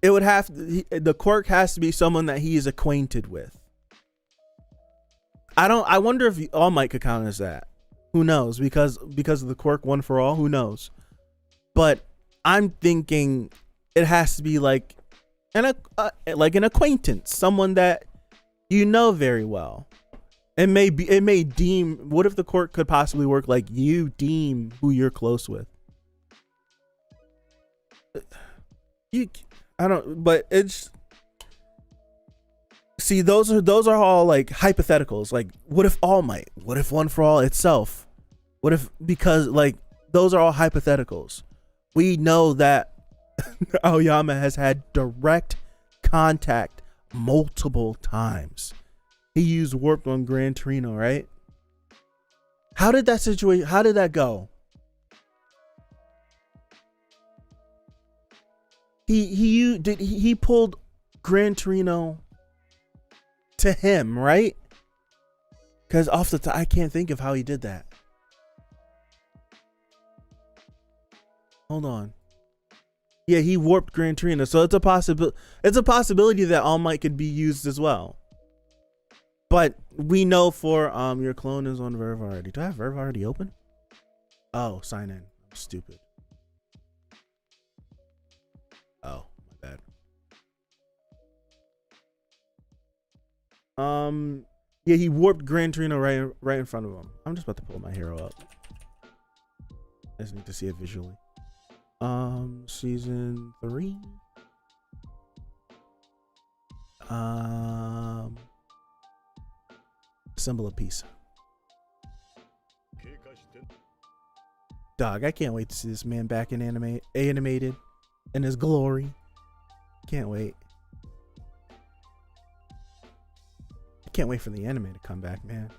It would have to, the quirk has to be someone that he is acquainted with. I wonder if All Might could count as that. Who knows? Because of the quirk one for all, who knows? But I'm thinking it has to be like an acquaintance, someone that you know very well. It may deem, what if the quirk could possibly work like you deem who you're close with? But it's, see, those are all like hypotheticals. Like, what if All Might? What if One for All itself? What if, because like those are all hypotheticals. We know that Aoyama has had direct contact multiple times. He used warp on Gran Torino, right? How did that go? He pulled Gran Torino to him, right? Because off the top, I can't think of how he did that. Hold on. Yeah, he warped Gran Torino, so it's a possibility that All Might could be used as well. But we know for your clone is on Verve already. Do I have Verve already open? Oh, sign in. I'm stupid. Oh, my bad. Yeah, he warped Gran Torino right in front of him. I'm just about to pull my hero up. I just need to see it visually. Season 3. Symbol of peace. Dog, I can't wait to see this man back in animated in his glory. Can't wait. I can't wait for the anime to come back, man.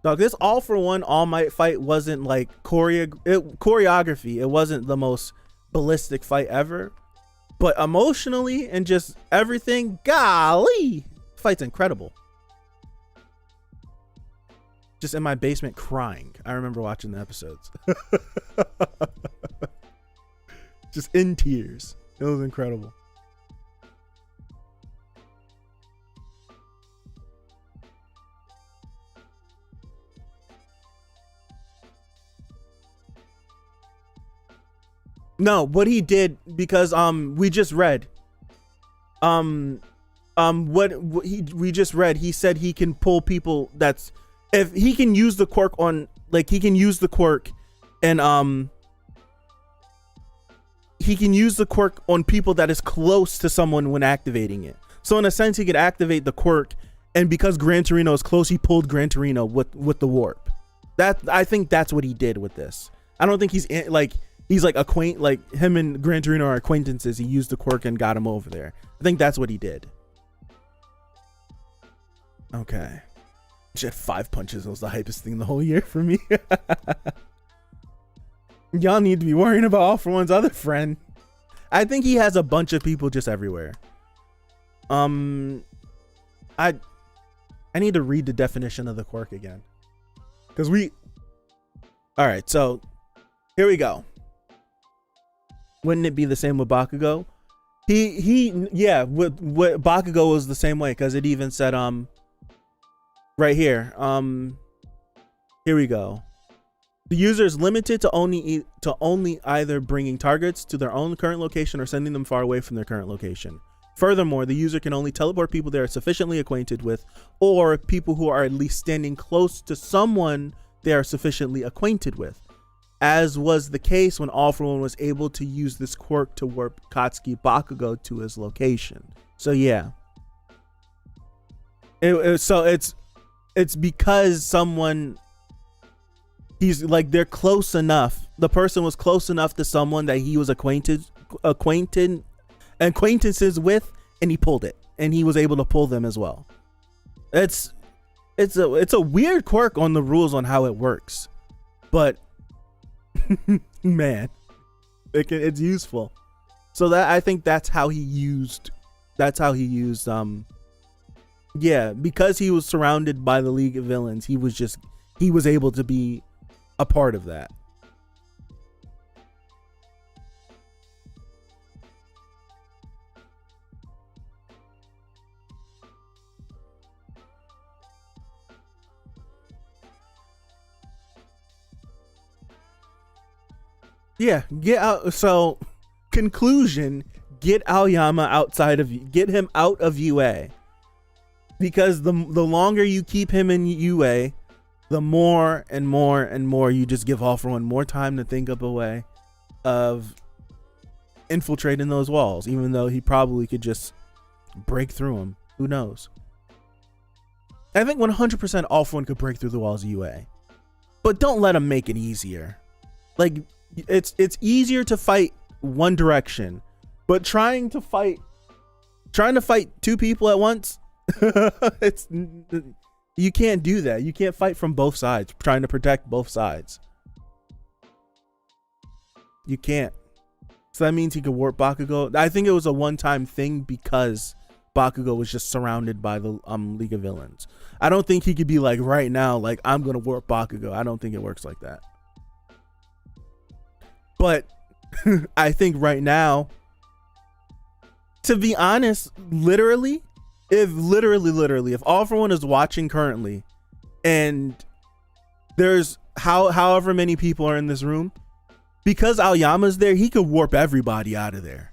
Dog, this All For One All Might fight wasn't like choreography. It wasn't the most ballistic fight ever, but emotionally and just everything, golly, fight's incredible. Just in my basement crying. I remember watching the episodes. Just in tears. It was incredible. No, what he did, because we just read we just read, he said he can pull people that's, if he can use the quirk on, like, he can use the quirk and he can use the quirk on people that is close to someone when activating it. So in a sense, he could activate the quirk, and because Gran Torino is close, he pulled Gran Torino with the warp. That, I think that's what he did with this. I don't think he's like him and Gran Torino are acquaintances. He used the quirk and got him over there. I think that's what he did. Okay. Shit, 5 punches was the hypest thing the whole year for me. Y'all need to be worrying about All For One's other friend. I think he has a bunch of people just everywhere. I need to read the definition of the quirk again. Alright, so here we go. Wouldn't it be the same with Bakugo? Yeah, with Bakugo was the same way, because it even said right here. Here we go. The user is limited to only either bringing targets to their own current location or sending them far away from their current location. Furthermore, the user can only teleport people they are sufficiently acquainted with, or people who are at least standing close to someone they are sufficiently acquainted with, as was the case when All For One was able to use this quirk to warp Katsuki Bakugo to his location. So yeah, so it's because someone, he's like, they're close enough. The person was close enough to someone that he was acquaintances with, and he pulled it, and he was able to pull them as well. It's a weird quirk on the rules on how it works, but man, it's useful. So that, I think that's how he used yeah, because he was surrounded by the League of Villains, he was able to be a part of that. Yeah, get out. So, conclusion: get Aoyama get him out of UA, because the longer you keep him in UA, the more and more and more you just give All For One more time to think up a way of infiltrating those walls, even though he probably could just break through them. Who knows? I think 100% All For One could break through the walls of UA, but don't let him make it easier. Like, it's easier to fight one direction, but trying to fight two people at once, you can't do that. You can't fight from both sides, trying to protect both sides. You can't. So that means he could warp Bakugo. I think it was a one-time thing because Bakugo was just surrounded by the League of Villains. I don't think he could be like, right now, like, I'm gonna warp Bakugo. I don't think it works like that. But I think right now, to be honest, if All For One is watching currently and there's however many people are in this room, because Aoyama's there, he could warp everybody out of there.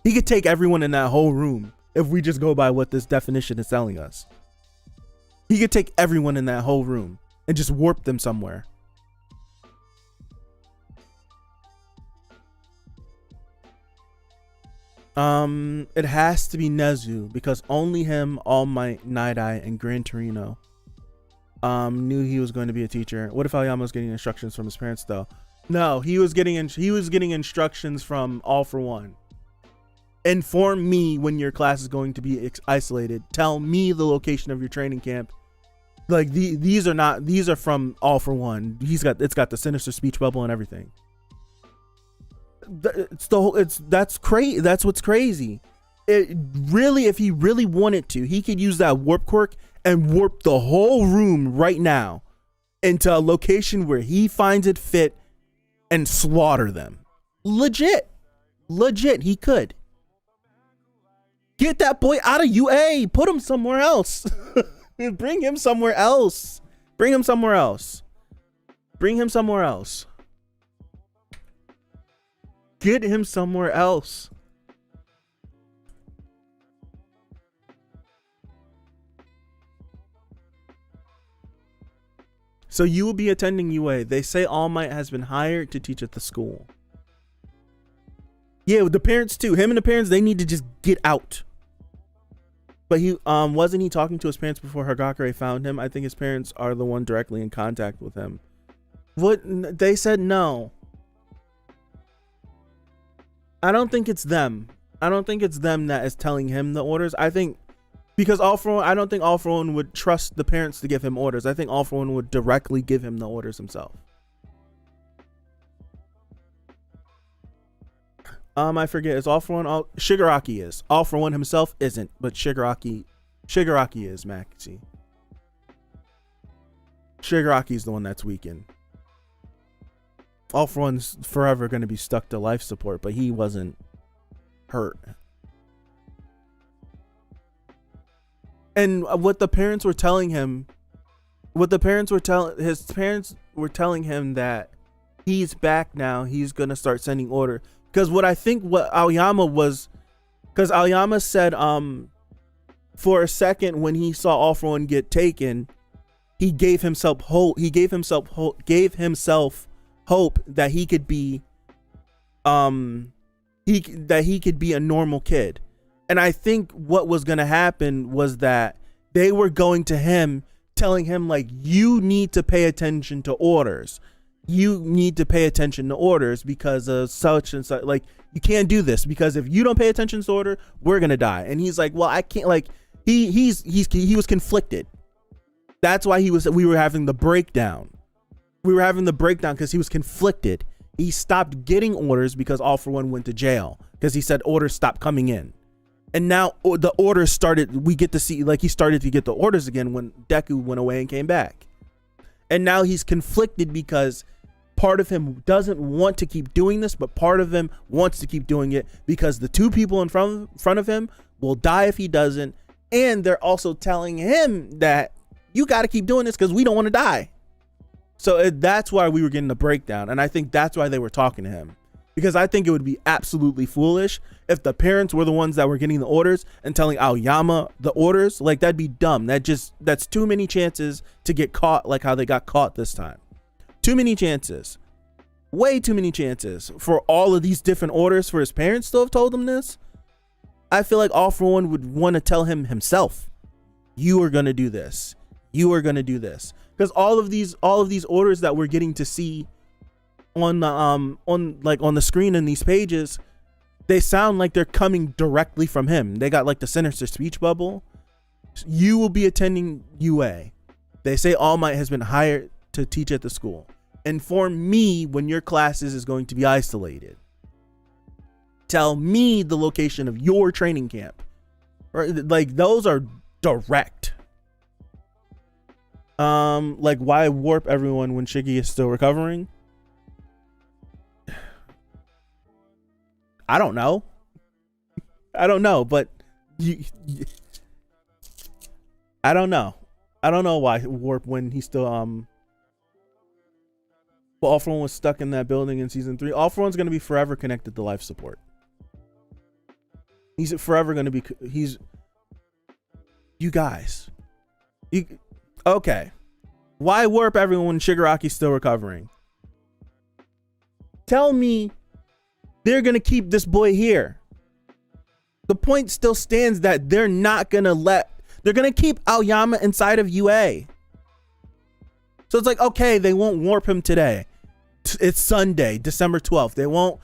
He could take everyone in that whole room if we just go by what this definition is telling us. He could take everyone in that whole room and just warp them somewhere. It has to be Nezu, because only him, All Might, Night Eye, and Gran Torino knew he was going to be a teacher. What if Aoyama was getting instructions from his parents though? No, he was getting instructions from All For One. Inform me when your class is going to be isolated. Tell me the location of your training camp. Like these are from All For One. It's got the sinister speech bubble and everything. That's crazy. That's what's crazy. It really, if he really wanted to, he could use that warp quirk and warp the whole room right now into a location where he finds it fit and slaughter them. Legit, he could. Get that boy out of UA. Put him somewhere else. Bring him somewhere else. Get him somewhere else. So you will be attending UA. They say All Might has been hired to teach at the school. Yeah, the parents too. Him and the parents, they need to just get out. But he wasn't he talking to his parents before Hagakure found him? I think his parents are the one directly in contact with him. What they said no. I don't think it's them. I don't think it's them that is telling him the orders. I think because I don't think All For One would trust the parents to give him orders. I think All For One would directly give him the orders himself. I forget. Is All For One Shigaraki is. All For One himself isn't, but Shigaraki is, Maxie. Shigaraki's the one that's weakened. All For One's forever going to be stuck to life support, but he wasn't hurt. And what the parents were telling him, his parents were telling him that he's back now. He's going to start sending order. Because what Aoyama said, for a second when he saw All For One get taken, he gave himself hope. He gave himself hope that he could be, he could be a normal kid. And I think what was going to happen was that they were going to him, telling him like, you need to pay attention to orders. You need to pay attention to orders because of such and such. Like, you can't do this because if you don't pay attention to order, we're going to die. And he's like, well, I can't. Like, he was conflicted. That's why we were having the breakdown. We were having the breakdown because he was conflicted. He stopped getting orders because All For One went to jail because he said orders stopped coming in. And now the orders started, we get to see, like, he started to get the orders again when Deku went away and came back. And now he's conflicted because part of him doesn't want to keep doing this, but part of him wants to keep doing it because the two people in front of him will die if he doesn't. And they're also telling him that you got to keep doing this because we don't want to die. So that's why we were getting the breakdown. And I think that's why they were talking to him. Because I think it would be absolutely foolish if the parents were the ones that were getting the orders and telling Aoyama the orders. Like, that'd be dumb. That's too many chances to get caught like how they got caught this time. Too many chances. Way too many chances for all of these different orders for his parents to have told him this. I feel like All For One would want to tell him himself, you are going to do this. You are going to do this. Because all of these orders that we're getting to see on the screen in these pages, they sound like they're coming directly from him. They got like the sinister speech bubble. You will be attending UA. They say All Might has been hired to teach at the school. Inform me when your classes is going to be isolated. Tell me the location of your training camp. Right? Like, those are direct. Like, why warp everyone when Shiggy is still recovering? I don't know. I don't know, but I don't know. I don't know why Warp, when he still but All For One was stuck in that building in season 3. All For One's gonna be forever connected to life support. He's forever gonna be. You guys. Okay. Why warp everyone when Shigaraki's still recovering? Tell me they're gonna keep this boy here. The point still stands that they're not gonna they're gonna keep Aoyama inside of UA. So it's like, okay, they won't warp him today. It's Sunday, December 12th. They won't,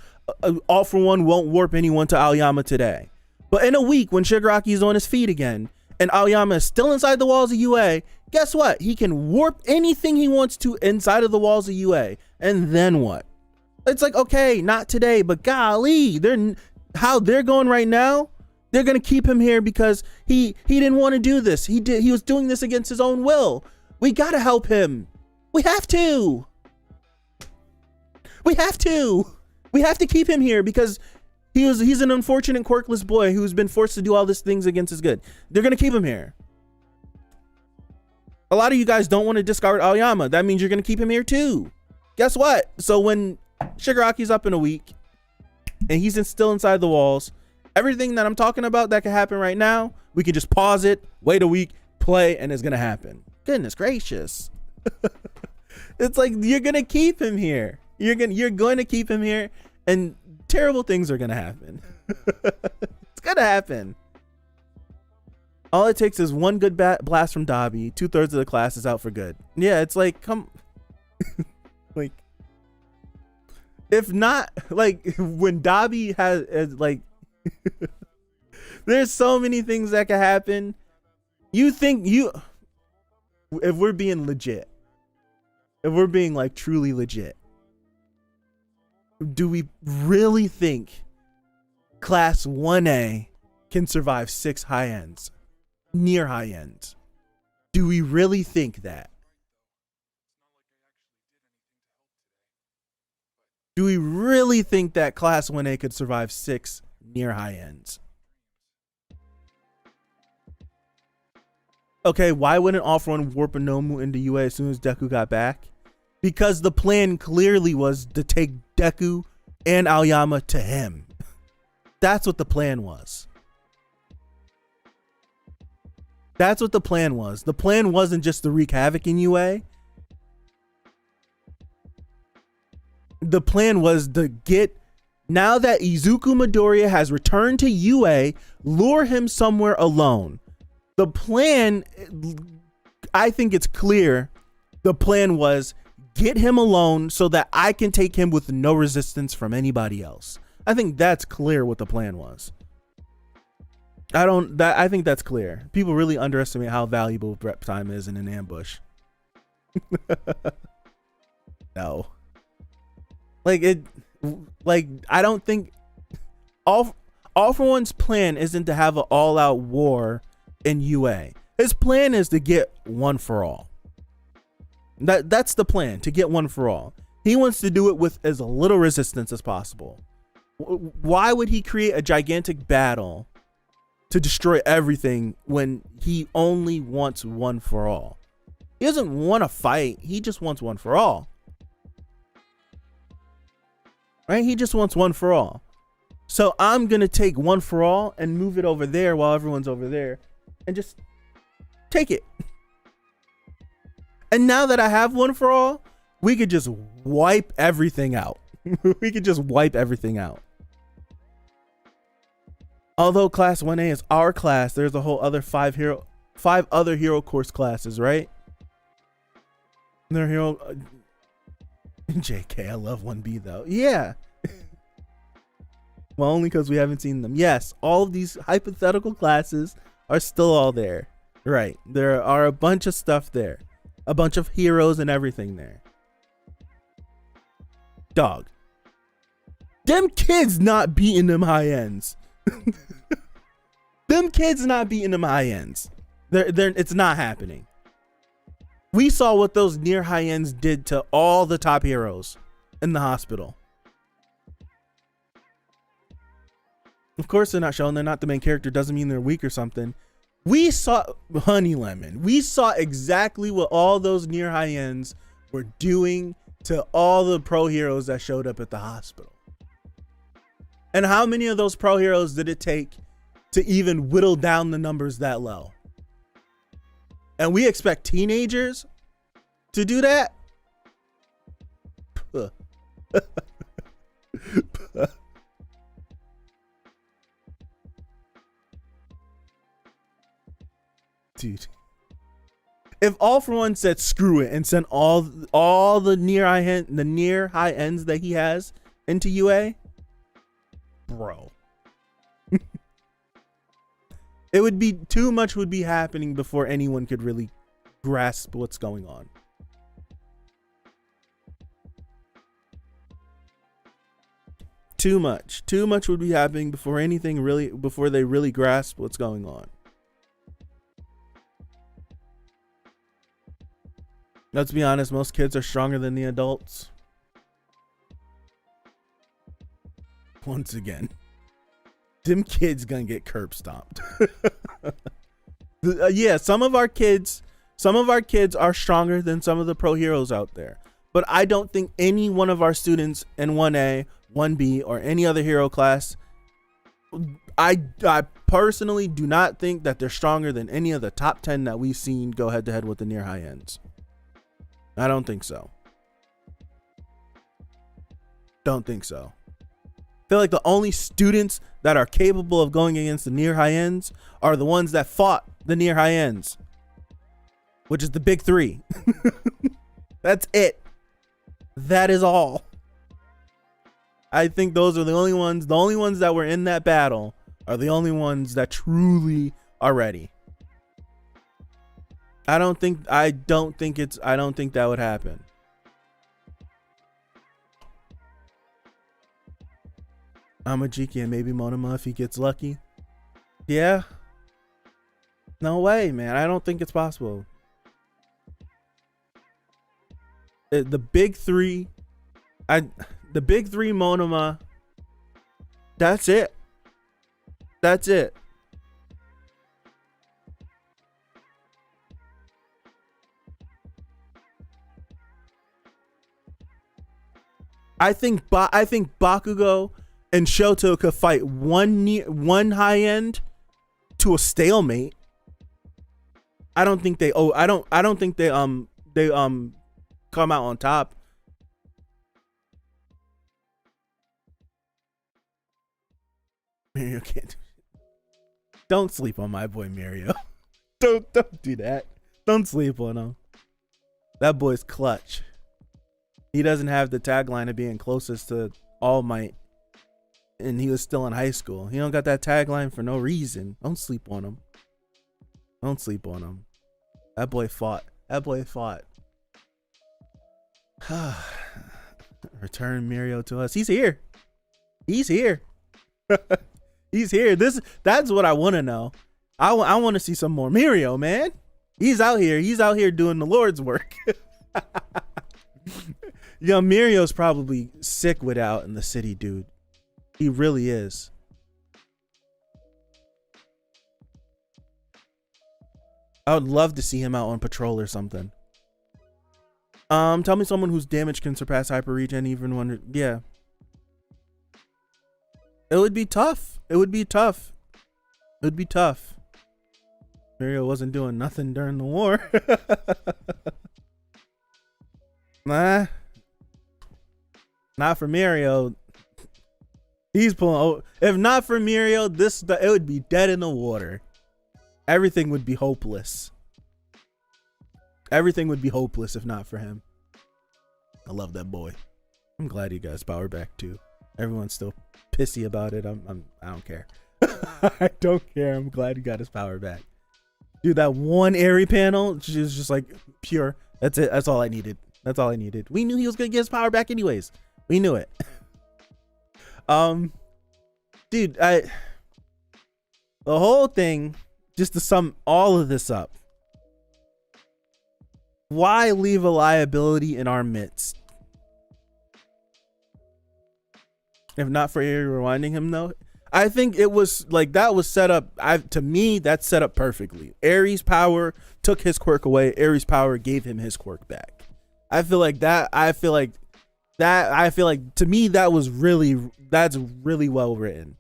All For One won't warp anyone to Aoyama today. But in a week, when Shigaraki is on his feet again, and Aoyama is still inside the walls of UA, guess what? He can warp anything he wants to inside of the walls of UA. And then what? It's like, okay, not today, but golly, how they're going right now, they're going to keep him here because he didn't want to do this. He was doing this against his own will. We got to help him. We have to. We have to keep him here because he's an unfortunate quirkless boy who's been forced to do all these things against his good. They're going to keep him here. A lot of you guys don't want to discard Aoyama. That means you're going to keep him here too. Guess what? So when Shigaraki's up in a week and he's still inside the walls, everything that I'm talking about that can happen right now, we can just pause it, wait a week, play, and it's going to happen. Goodness gracious. It's like, you're going to keep him here. You're going to keep him here, and terrible things are going to happen. It's going to happen. All it takes is one good blast from Dabi. 2/3 of the class is out for good. Yeah, it's like, come, like, if not, like, when Dabi has like, there's so many things that can happen. If we're being legit, if we're being like truly legit, do we really think class 1A can survive 6 high ends, near high ends? Do we really think that? Do we really think that class 1A could survive 6 near high ends? Okay, why wouldn't All For One warp a Nomu into UA as soon as Deku got back? Because the plan clearly was to take Deku and Aoyama to him. That's what the plan was. That's what the plan was. The plan wasn't just to wreak havoc in UA. The plan was to get, now that Izuku Midoriya has returned to UA, lure him somewhere alone. The plan, I think it's clear, the plan was get him alone so that I can take him with no resistance from anybody else. I think that's clear what the plan was. I think that's clear. People really underestimate how valuable prep time is in an ambush. No. I don't think all For One's plan isn't to have an all-out war in UA. His plan is to get one for all. That's the plan, to get one for all. He wants to do it with as little resistance as possible. Why would he create a gigantic battle to destroy everything when he only wants one for all? He doesn't want to fight. He just wants one for all. Right? He just wants one for all. So I'm going to take one for all and move it over there while everyone's over there and just take it. And now that I have one for all, we could just wipe everything out. We could just wipe everything out. Although class 1A is our class, there's a whole other 5 other hero course classes, right? They're hero JK, I love 1B though. Yeah. Well, only because we haven't seen them. Yes, all of these hypothetical classes are still all there. Right. There are a bunch of stuff there. A bunch of heroes and everything there. Dog. Them kids not beating them high ends. Them kids not beating them high ends. It's not happening. We saw what those near high ends did to all the top heroes in the hospital. Of course they're not shown. They're not the main character. Doesn't mean they're weak or something. We saw Honey Lemon. We saw exactly what all those near high ends were doing to all the pro heroes that showed up at the hospital. And how many of those pro heroes did it take to even whittle down the numbers that low? And we expect teenagers to do that? Dude, if All For One said screw it and sent all the near high ends that he has into UA, bro, it would be too much would be happening before anyone could really grasp what's going on. Too much would be happening before they really grasp what's going on. Let's be honest, most kids are stronger than the adults. Once again, them kids gonna get curb stomped. Yeah, some of our kids are stronger than some of the pro heroes out there. But I don't think any one of our students in 1A, 1B, or any other hero class, I personally do not think that they're stronger than any of the top 10 that we've seen go head to head with the near high ends. I don't think so. Don't think so. I feel like the only students that are capable of going against the near high ends are the ones that fought the near high ends, which is the big three. That's it. That is all. I think those are the only ones that were in that battle are the only ones that truly are ready. I don't think that would happen. Amajiki and maybe Monoma if he gets lucky. Yeah. No way, man. I don't think it's possible. The big three Monoma. That's it. That's it. I think Bakugo and Shoto could fight one high end to a stalemate. I don't think they come out on top. Mirio can't. Don't sleep on my boy Mirio. Don't do that. Don't sleep on him. That boy's clutch. He doesn't have the tagline of being closest to All Might, and he was still in high school. He don't got that tagline for no reason. Don't sleep on him. Don't sleep on him. That boy fought. Return Mirio to us. He's here. He's here. That's what I want to know. I want to see some more Mirio, man. He's out here doing the Lord's work. Yo, Mirio's probably sick without in the city, dude. He really is. I would love to see him out on patrol or something. Tell me someone whose damage can surpass hyper regen even when, yeah. It would be tough. Mirio wasn't doing nothing during the war. Nah. Not for Mirio. He's pulling. If not for Mirio, it would be dead in the water. Everything would be hopeless. If not for him. I love that boy. I'm glad he got his power back too. Everyone's still pissy about it. I don't care. I don't care. I'm glad he got his power back. Dude, that one airy panel is just like pure. That's it. That's all I needed. We knew he was gonna get his power back anyways. We knew it. Dude, the whole thing, just to sum all of this up, why leave a liability in our midst? If not for rewinding him, though, I think it was like that was set up. To me, that's set up perfectly. Aries' power took his quirk away. Aries' power gave him his quirk back. I feel like that. I feel like to me that's really well written.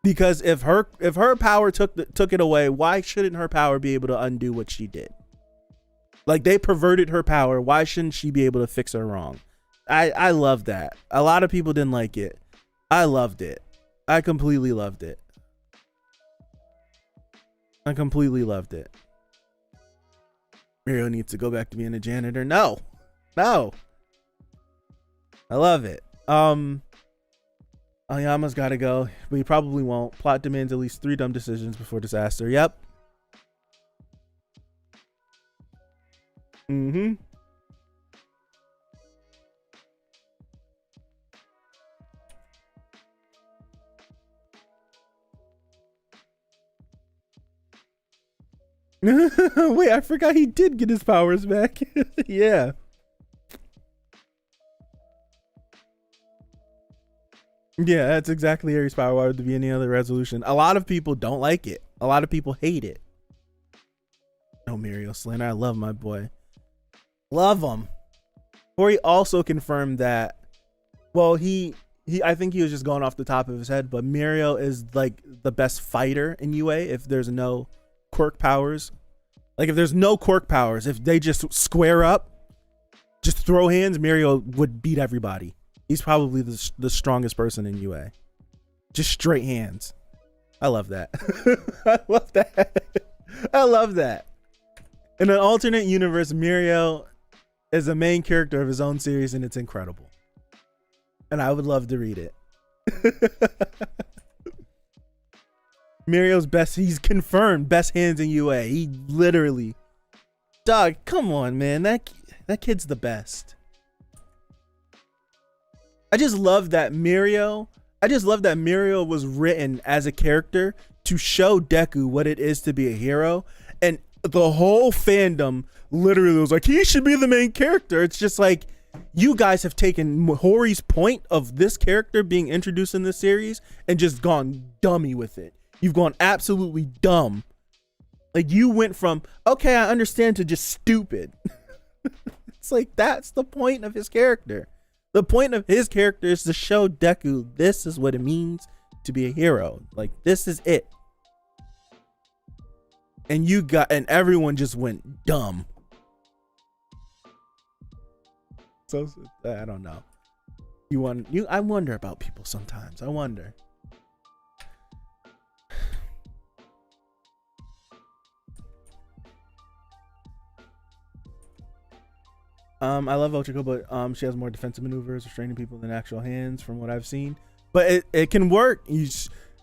Because if her power took it away, why shouldn't her power be able to undo what she did? Like, they perverted her power. Why shouldn't she be able to fix her wrong? I love that. A lot of people didn't like it. I loved it. I completely loved it. Mirio needs to go back to being a janitor. No. I love it. Aoyama's got to go, but he probably won't. Plot demands at least 3 dumb decisions before disaster. Yep. Mm-hmm. Wait, I forgot he did get his powers back. Yeah. Yeah, that's exactly Aries' power. Why would there be any other resolution? A lot of people don't like it. A lot of people hate it. No, Mirio Slander. I love my boy. Love him. Tori also confirmed that, well, I think he was just going off the top of his head, but Mirio is like the best fighter in UA if there's no quirk powers. Like, if there's no quirk powers, if they just square up, just throw hands, Mirio would beat everybody. He's probably the strongest person in UA. Just straight hands. I love that. I love that. In an alternate universe, Mirio is the main character of his own series, and it's incredible. And I would love to read it. Mirio's best, he's confirmed best hands in UA. He literally, dog, come on, man. That kid's the best. I just love that Mirio was written as a character to show Deku what it is to be a hero. And the whole fandom literally was like, he should be the main character. It's just like, you guys have taken Hori's point of this character being introduced in this series and just gone dummy with it. You've gone absolutely dumb. Like, you went from, okay, I understand, to just stupid. It's like, that's the point of his character. The point of his character is to show Deku this is what it means to be a hero. Like, this is it. And everyone just went dumb. So I don't know. I wonder about people sometimes. I wonder. I love Ochako, but she has more defensive maneuvers, restraining people than actual hands, from what I've seen. But it can work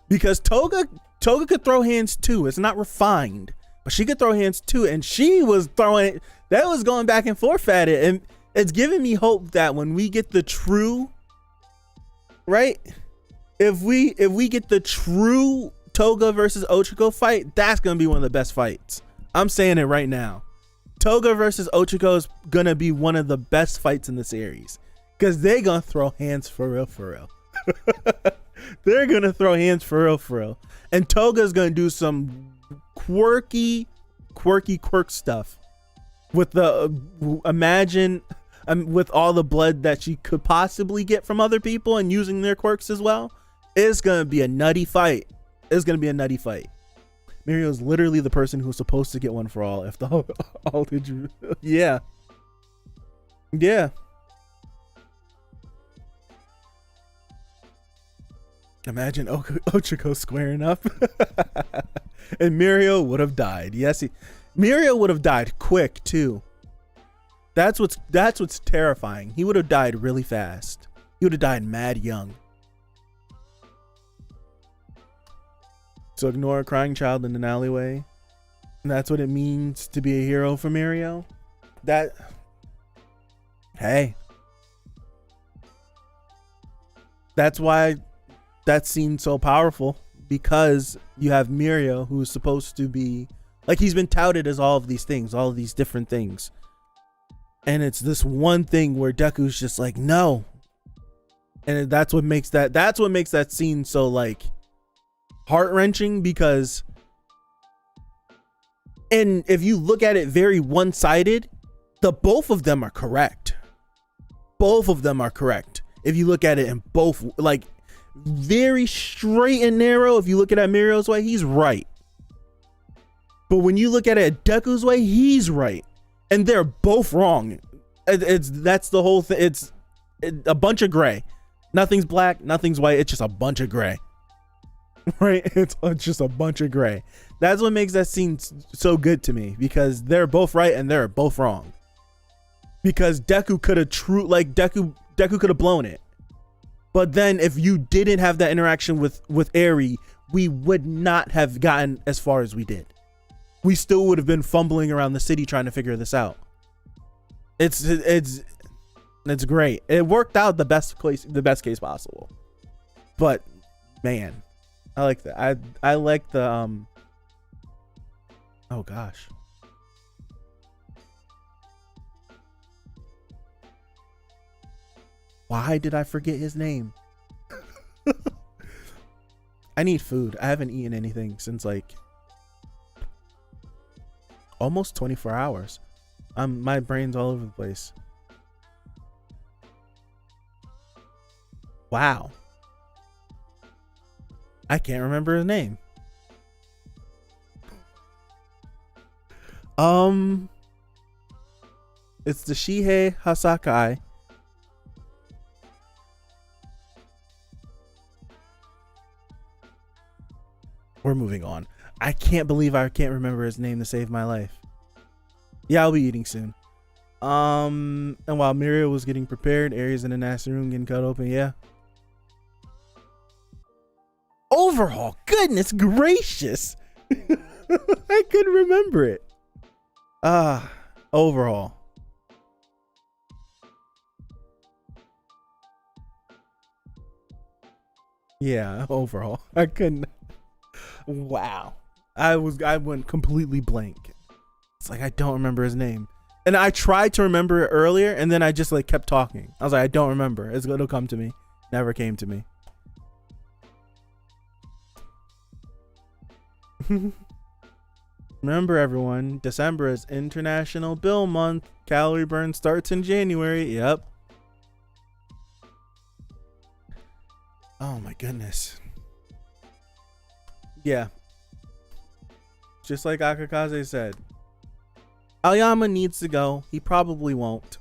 because Toga could throw hands too. It's not refined, but she could throw hands too, and she was throwing. That was going back and forth at it, and it's giving me hope that when we get the true, right? If we get the true Toga versus Ochako fight, that's gonna be one of the best fights. I'm saying it right now. Toga versus Ochako is gonna be one of the best fights in the series because they're gonna throw hands for real. They're gonna throw hands for real. And Toga's gonna do some quirky quirk stuff with with all the blood that she could possibly get from other people and using their quirks as well. It's gonna be a nutty fight. Mirio's literally the person who's supposed to get one for all. If the all did, yeah. Imagine Ochako squaring up, and Mirio would have died. Yes, Mirio would have died quick too. That's what's terrifying. He would have died really fast. He would have died mad young. So ignore a crying child in an alleyway. And that's what it means to be a hero for Mirio. Hey. That's why that scene's so powerful. Because you have Mirio, who's supposed to be, like, he's been touted as all of these things, all of these different things. And it's this one thing where Deku's just like, no. And that's what makes that scene so, like, heart-wrenching because, and if you look at it very one-sided, both of them are correct. Both of them are correct. If you look at it in both, like, very straight and narrow, if you look at it Mirio's way, he's right. But when you look at it Deku's way, he's right. And they're both wrong. That's the whole thing. It's a bunch of gray. Nothing's black, nothing's white. It's just a bunch of gray. Right? It's just a bunch of gray. That's what makes that scene so good to me, because they're both right and they're both wrong. Because Deku could have Deku could have blown it. But then if you didn't have that interaction with Eri, we would not have gotten as far as we did. We still would have been fumbling around the city trying to figure this out. It's great. It worked out the best case possible. But man, I like that. I like the oh gosh. Why did I forget his name? I need food. I haven't eaten anything since like almost 24 hours. My brain's all over the place. Wow. I can't remember his name. It's the Shihei Hasakai. We're moving on. I can't believe I can't remember his name to save my life. Yeah, I'll be eating soon. And while Mirio was getting prepared, Aries in the nasty room getting cut open. Yeah. Overhaul. Goodness gracious. I couldn't remember it. Overhaul. Yeah, overhaul. I couldn't. Wow. I went completely blank. It's like I don't remember his name. And I tried to remember it earlier, and then I just like kept talking. I was like, I don't remember. It'll come to me. Never came to me. Remember everyone, December is International Bill Month. Calorie burn starts in January. Yep. Oh my goodness. Yeah. Just like Akakaze said, Aoyama needs to go. He probably won't.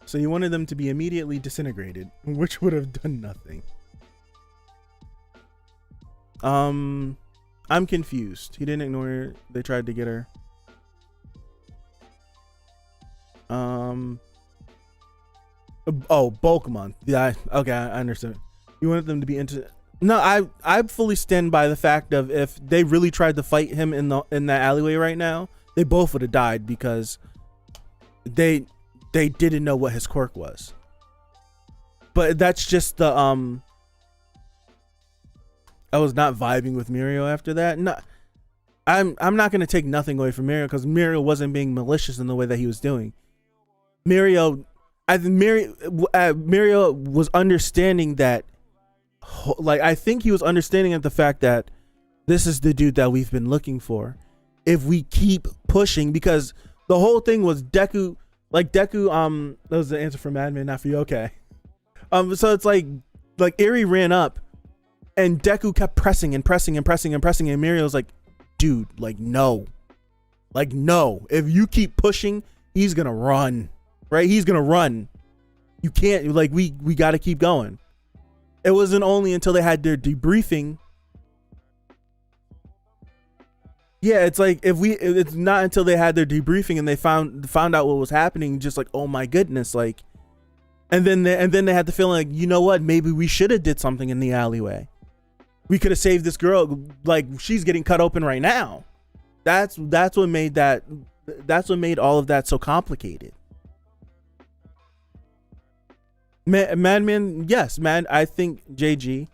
So he wanted them to be immediately disintegrated, which would have done nothing. I'm confused. He didn't ignore her. They tried to get her. Oh, bulk month. Yeah. Okay, I understand. You wanted them to be into. No, I fully stand by the fact of if they really tried to fight him in that alleyway right now, they both would have died because they didn't know what his quirk was. But that's just the I was not vibing with Mirio after that. No, I'm not gonna take nothing away from Mirio because Mirio wasn't being malicious in the way that he was doing. Mirio was understanding that. Like, I think he was understanding of the fact that this is the dude that we've been looking for. If we keep pushing, because the whole thing was Deku, that was the answer for Madman, not for you. Okay. So it's like Eri ran up and Deku kept pressing and pressing and pressing and pressing. And Mirio's like, dude, no. If you keep pushing, he's going to run, right? He's going to run. You can't, we got to keep going. It wasn't only until they had their debriefing. Yeah, it's like it's not until they had their debriefing and they found out what was happening, just like, oh my goodness, like, and then they had the feeling like, you know what, maybe we should have did something in the alleyway. We could have saved this girl, like she's getting cut open right now. That's what made all of that so complicated. Madman, yes, I think JG,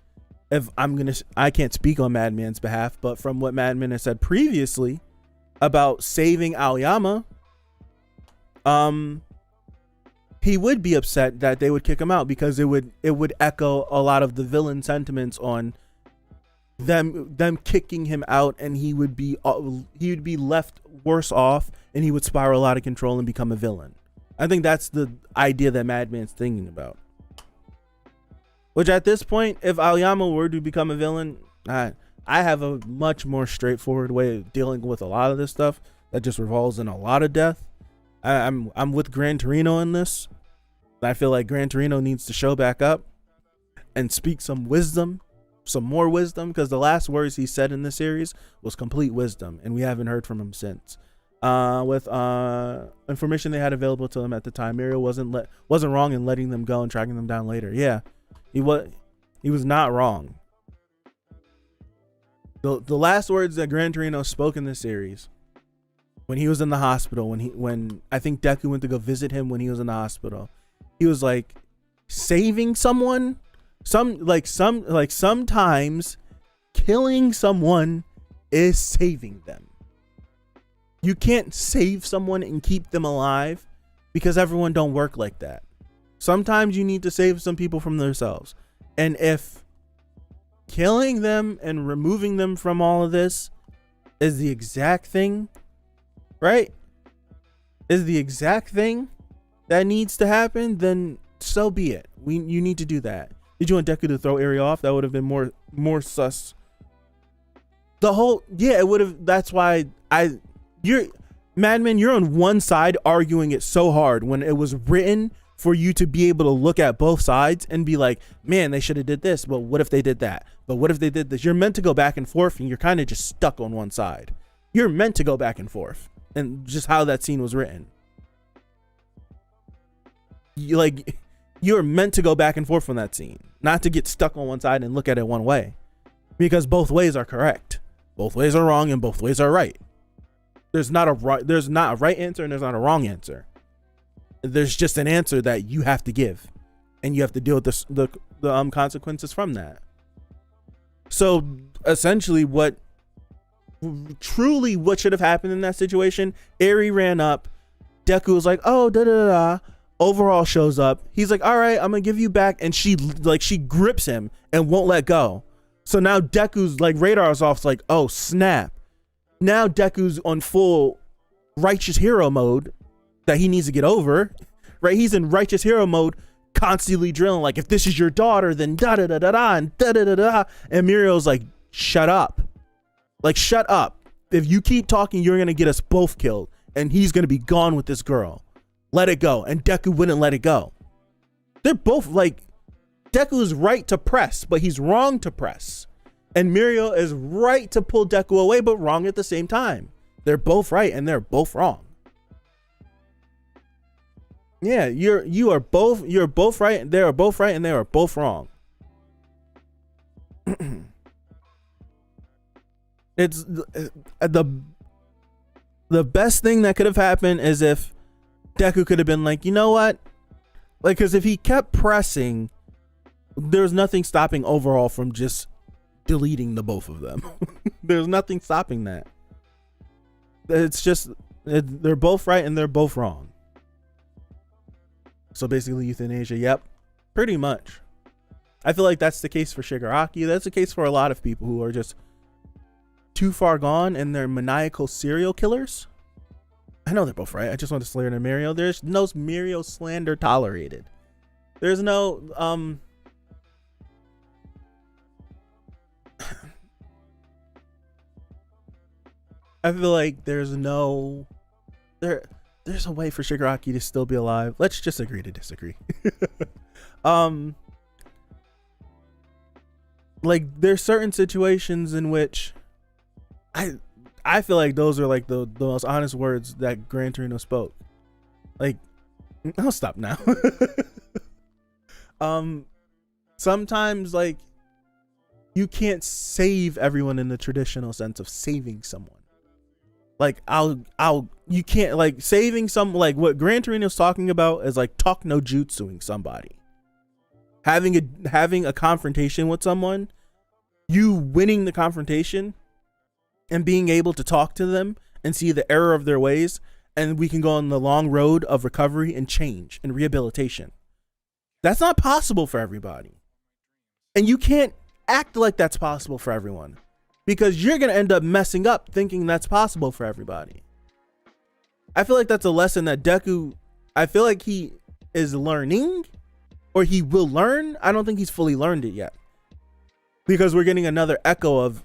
I can't speak on Madman's behalf, but from what Madman has said previously about saving Aoyama, he would be upset that they would kick him out because it would echo a lot of the villain sentiments on them kicking him out, and he would be left worse off, and he would spiral out of control and become a villain. I think that's the idea that Madman's thinking about. Which at this point, if Aoyama were to become a villain, I have a much more straightforward way of dealing with a lot of this stuff that just revolves in a lot of death. I'm with Gran Torino in this. I feel like Gran Torino needs to show back up and speak some wisdom, some more wisdom, because the last words he said in this series was complete wisdom, and we haven't heard from him since. With information they had available to him at the time, Mirio wasn't wrong in letting them go and tracking them down later. Yeah, he was not wrong. The last words that Gran Torino spoke in this series, when he was in the hospital, when I think Deku went to go visit him when he was in the hospital, he was like, saving someone, sometimes killing someone is saving them. You can't save someone and keep them alive, because everyone don't work like that. Sometimes you need to save some people from themselves. And if killing them and removing them from all of this is the exact thing, right? Is the exact thing that needs to happen, then so be it. You need to do that. Did you want Deku to throw Eri off? That would have been more sus. It would have. That's why Madman, you're on one side arguing it so hard when it was written for you to be able to look at both sides and be like, man, they should have did this, but what if they did that? But what if they did this? You're meant to go back and forth, and you're kind of just stuck on one side. You're meant to go back and forth, and just how that scene was written. You're meant to go back and forth on that scene, not to get stuck on one side and look at it one way, because both ways are correct. Both ways are wrong, and both ways are right. There's not a right answer, and there's not a wrong answer. There's just an answer that you have to give, and you have to deal with the consequences from that. So essentially, what should have happened in that situation? Eri ran up. Deku was like, "Oh, da da da." Overall shows up. He's like, "All right, I'm gonna give you back," and she grips him and won't let go. So now Deku's radar is off. It's like, oh snap! Now Deku's on full righteous hero mode that he needs to get over, right? He's in righteous hero mode, constantly drilling like, if this is your daughter, then da da da da da and da da da da. And Mirio's like, shut up, shut up. If you keep talking, you're gonna get us both killed, and he's gonna be gone with this girl. Let it go. And Deku wouldn't let it go. They're both Deku is right to press, but he's wrong to press, and Mirio is right to pull Deku away, but wrong at the same time. They're both right, and they're both wrong. Yeah, you're both right. They are both right, and they are both wrong. It's the best thing that could have happened is if Deku could have been like, you know what? Because if he kept pressing, there's nothing stopping overall from just deleting the both of them. There's nothing stopping that. It's just they're both right and they're both wrong. So basically euthanasia. Yep, pretty much. I feel like that's the case for Shigaraki. That's the case for a lot of people who are just too far gone and they're maniacal serial killers. I know they're both right. I just want to slander Mirio. There's no Mirio slander tolerated. There's no I feel like there's a way for Shigaraki to still be alive. Let's just agree to disagree. There's certain situations in which I feel like those are the most honest words that Gran Torino spoke. I'll stop now. Sometimes you can't save everyone in the traditional sense of saving someone. You can't saving some, what Gran Torino's talking about is talk no jutsuing somebody. Having a confrontation with someone, you winning the confrontation and being able to talk to them and see the error of their ways, and we can go on the long road of recovery and change and rehabilitation. That's not possible for everybody. And you can't act like that's possible for everyone, because you're going to end up messing up thinking that's possible for everybody. I feel like that's a lesson that Deku, I feel like he is learning, or he will learn. I don't think he's fully learned it yet, because we're getting another echo of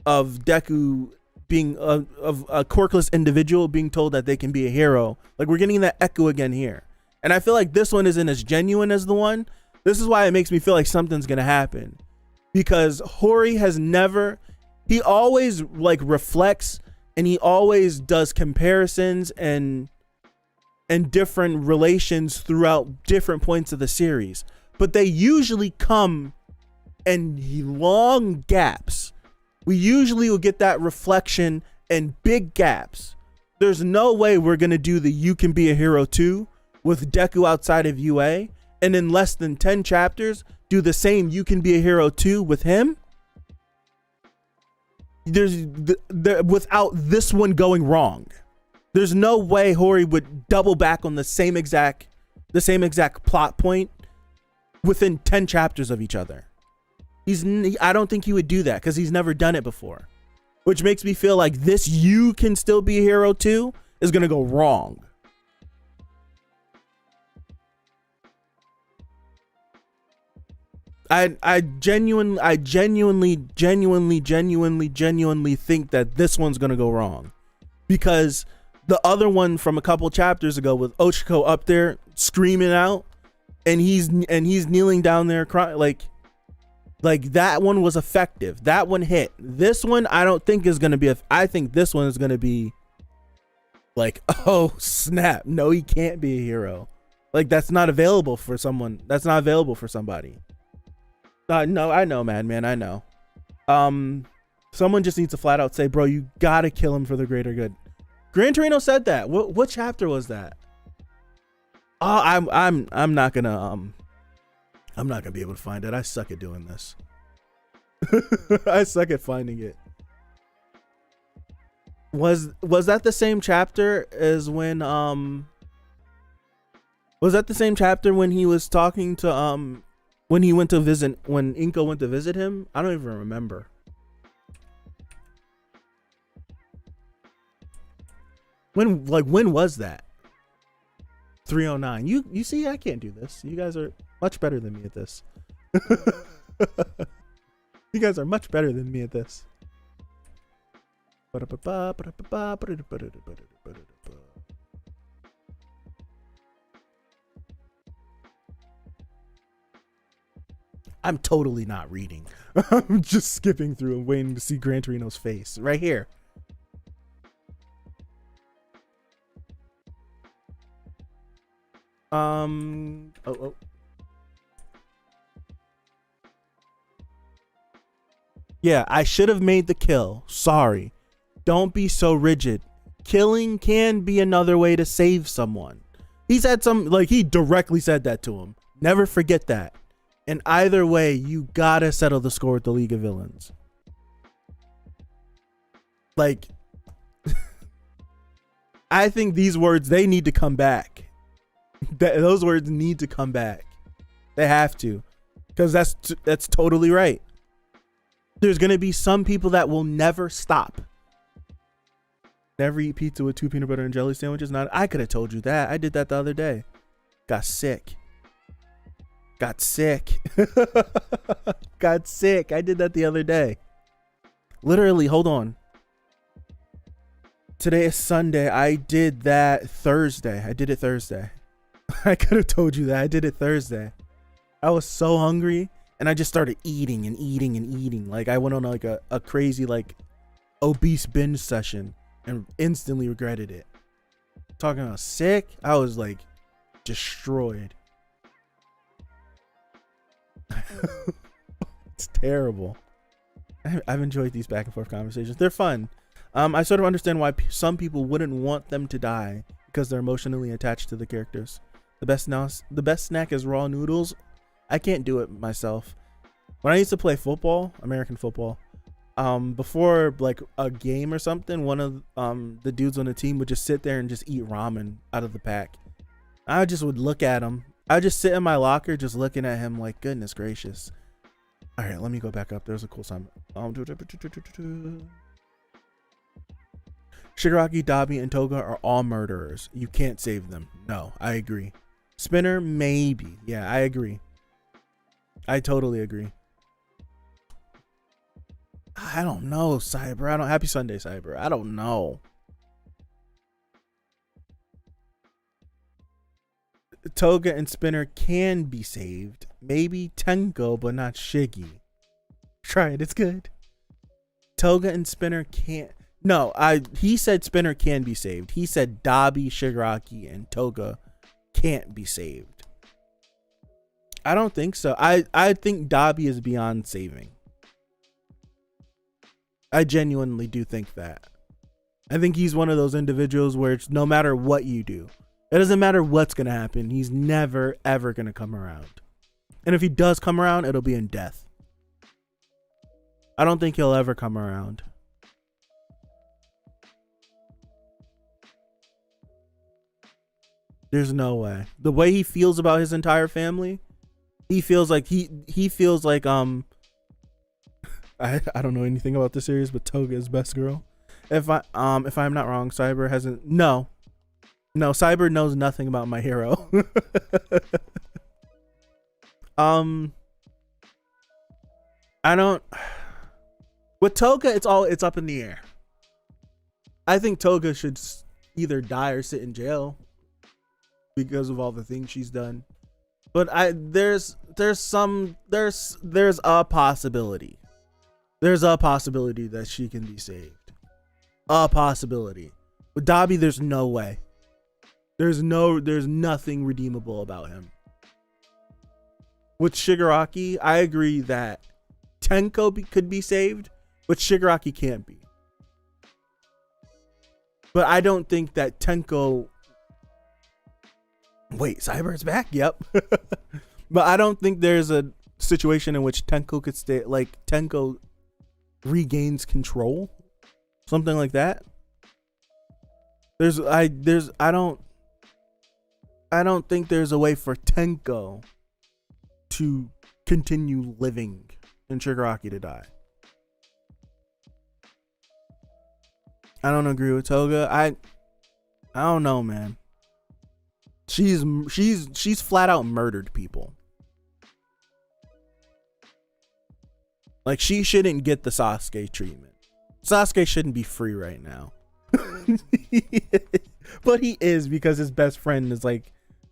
Deku being a quirkless individual being told that they can be a hero. Like, we're getting that echo again here. And I feel like this one isn't as genuine as the one. This is why it makes me feel like something's going to happen, because Hori has never, he always like reflects, and he always does comparisons and different relations throughout different points of the series, but they usually come in long gaps. We usually will get that reflection in big gaps. There's no way we're going to do the You Can Be a Hero 2 with Deku outside of UA, and in less than 10 chapters do the same You Can Be a Hero 2 with him. Without this one going wrong. There's no way Hori would double back on the same exact plot point within 10 chapters of each other. I don't think he would do that, because he's never done it before, which makes me feel like this You Can Still Be a Hero 2 is going to go wrong. I genuinely think that this one's gonna go wrong, because the other one from a couple chapters ago with Ochako up there screaming out, and he's kneeling down there crying, like that one was effective. That one hit. This one I don't think is gonna be. I think this one is gonna be like, oh snap, no, he can't be a hero. Like, that's not available for someone. That's not available for somebody. No, I know, man, I know. Someone just needs to flat out say, bro, you gotta kill him for the greater good. Gran Torino said that. What chapter was that? Oh, I'm not gonna be able to find it. I suck at doing this. I suck at finding it. Was that the same chapter as when was that the same chapter when he was talking to when he went to visit, when Inko went to visit him? I don't even remember. When was that? 309. You see, I can't do this. You guys are much better than me at this. You guys are much better than me at this. I'm totally not reading. I'm just skipping through and waiting to see Gran Torino's face right here. Yeah, I should have made the kill. Sorry. Don't be so rigid. Killing can be another way to save someone. He said he directly said that to him. Never forget that. And either way, you gotta settle the score with the League of Villains. Like, I think these words, they need to come back. Those words need to come back. They have to, because that's totally right. There's gonna be some people that will never stop. Never eat pizza with 2 peanut butter and jelly sandwiches. I could have told you that. I did that the other day. Got sick. Got sick. I did that the other day. Literally, hold on. Today is Sunday. I did that Thursday. I did it Thursday. I could have told you that. I did it Thursday. I was so hungry, and I just started eating and eating and eating. Like, I went on like a crazy, like, obese binge session and instantly regretted it. Talking about sick, I was like destroyed. It's terrible. I've enjoyed these back and forth conversations. They're fun. I sort of understand why some people wouldn't want them to die, because they're emotionally attached to the characters. The best snack is raw noodles. I can't do it myself. When I used to play football, American football, before like a game or something, one of the dudes on the team would just sit there and just eat ramen out of the pack. I just would look at him. I would just sit in my locker just looking at him like, goodness gracious. All right, let me go back up. There's a cool sign. Shigaraki, Dabi, and Toga are all murderers. You can't save them. No, I agree. Spinner, maybe. Yeah, I agree. I totally agree. I don't know, Cyber. I don't. Happy Sunday, Cyber. I don't know. Toga and Spinner can be saved. Maybe Tenko, but not Shiggy. Try it. It's good. Toga and Spinner can't. No, he said Spinner can be saved. He said Dabi, Shigaraki, and Toga can't be saved. I don't think so. I think Dabi is beyond saving. I genuinely do think that. I think he's one of those individuals where it's no matter what you do, it doesn't matter what's going to happen. He's never, ever going to come around. And if he does come around, it'll be in death. I don't think he'll ever come around. There's no way. The way he feels about his entire family, he feels like he feels like I don't know anything about this series, but Toga is best girl. If I'm not wrong, Cyber hasn't. No, Cyber knows nothing about my hero. I don't. With Toga, it's up in the air. I think Toga should either die or sit in jail because of all the things she's done. But there's a possibility. There's a possibility that she can be saved. A possibility. With Dabi, there's no way. There's nothing redeemable about him. With Shigaraki, I agree that Tenko could be saved, but Shigaraki can't be. But I don't think that Tenko. Wait, Cyber's back? Yep. But I don't think there's a situation in which Tenko could stay, like Tenko regains control. Something like that. I don't think there's a way for Tenko to continue living and Shigaraki to die. I don't agree with Toga. I don't know, man. She's flat out murdered people. Like, she shouldn't get the Sasuke treatment. Sasuke shouldn't be free right now. But he is, because his best friend is like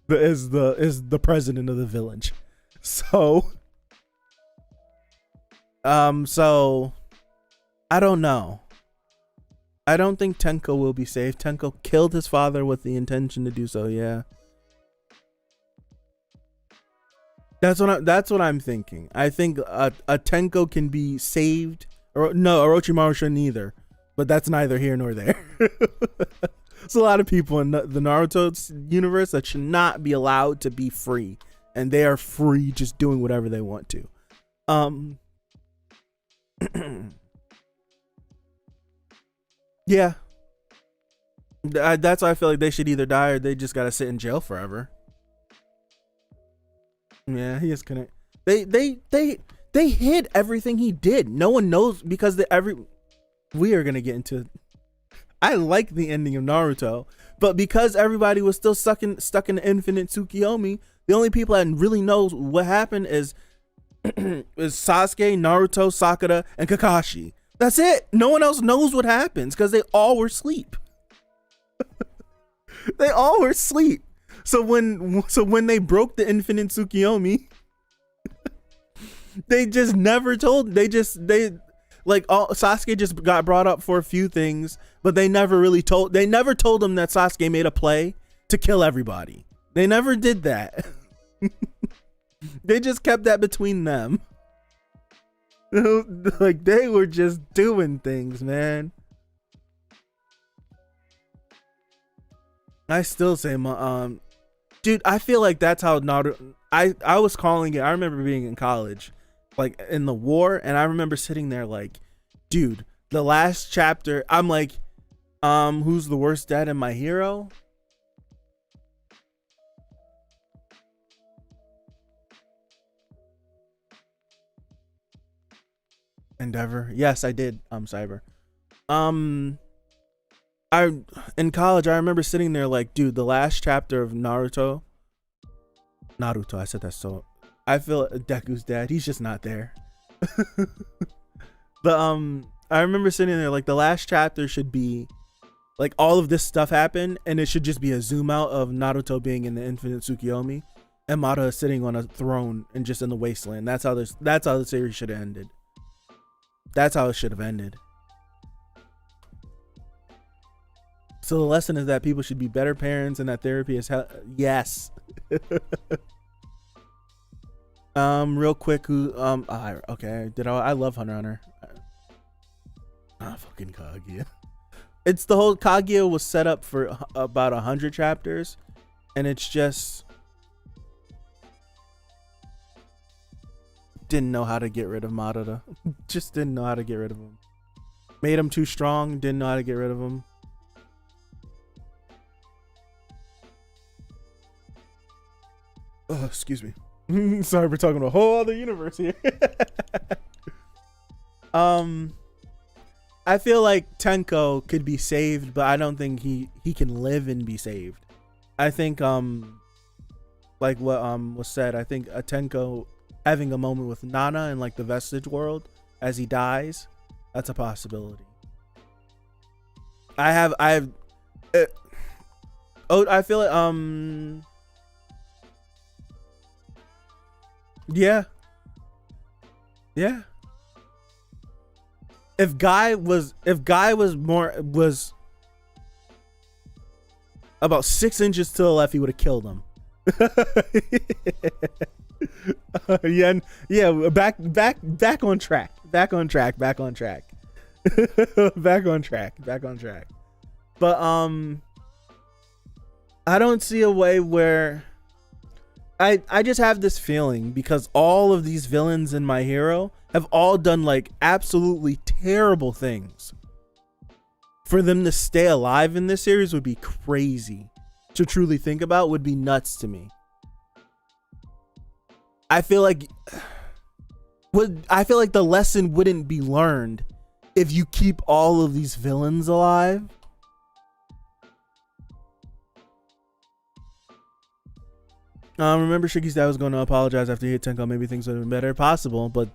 is the president of the village. So I don't know. I don't think Tenko will be saved. Tenko killed his father with the intention to do so, yeah. That's what I'm thinking. I think a Tenko can be saved, or no, Orochimaru shouldn't either. But that's neither here nor there. There's a lot of people in the Naruto universe that should not be allowed to be free, and they are free just doing whatever they want to. Yeah, that's why I feel like they should either die or they just gotta sit in jail forever. Yeah, he just couldn't. They hid everything he did. No one knows, because we are gonna get into. I like the ending of Naruto, but because everybody was still stuck in the infinite Tsukiyomi, the only people that really knows what happened is Sasuke, Naruto, Sakura, and Kakashi. That's it. No one else knows what happens because they all were asleep. They all were asleep. So when they broke the infinite Tsukiyomi, they just never told. Sasuke just got brought up for a few things, but they never told him that Sasuke made a play to kill everybody. They never did that. They just kept that between them. Like, they were just doing things, man. I still say, dude, I feel like that's how Naruto. I was calling it. I remember being in college, like in the war, and I remember sitting there like, dude, the last chapter. I'm like, who's the worst dad in My Hero? Endeavor. Yes, I did. Cyber. I in college I remember sitting there like, dude, the last chapter of Naruto. I said that so. I feel Deku's dad. He's just not there. But I remember sitting there like the last chapter should be like all of this stuff happened, and it should just be a zoom out of Naruto being in the Infinite Tsukiyomi and Madara sitting on a throne and just in the wasteland. That's how the series should have ended. That's how it should have ended. So the lesson is that people should be better parents and that therapy is yes. Real quick, okay, I love Hunter x Hunter. Fucking Kaguya. It's the whole Kaguya was set up for about 100 chapters, and it's just didn't know how to get rid of Madara. Just didn't know how to get rid of him. Made him too strong, didn't know how to get rid of him. Oh, excuse me. Sorry, we're talking about a whole other universe here. I feel like Tenko could be saved, but I don't think he can live and be saved. I think like what was said, I think Tenko having a moment with Nana in like the vestige world as he dies, that's a possibility. I feel like yeah. If Guy was about 6 inches to the left, he would have killed him. Yeah. Back on track. Back on track. But I don't see a way where I just have this feeling, because all of these villains in My Hero have all done like absolutely terrible things. For them to stay alive in this series would be crazy to truly think about, would be nuts to me. I feel like the lesson wouldn't be learned if you keep all of these villains alive. Remember Shiki's dad was going to apologize after he hit Tenko. Maybe things would have been better. Possible, but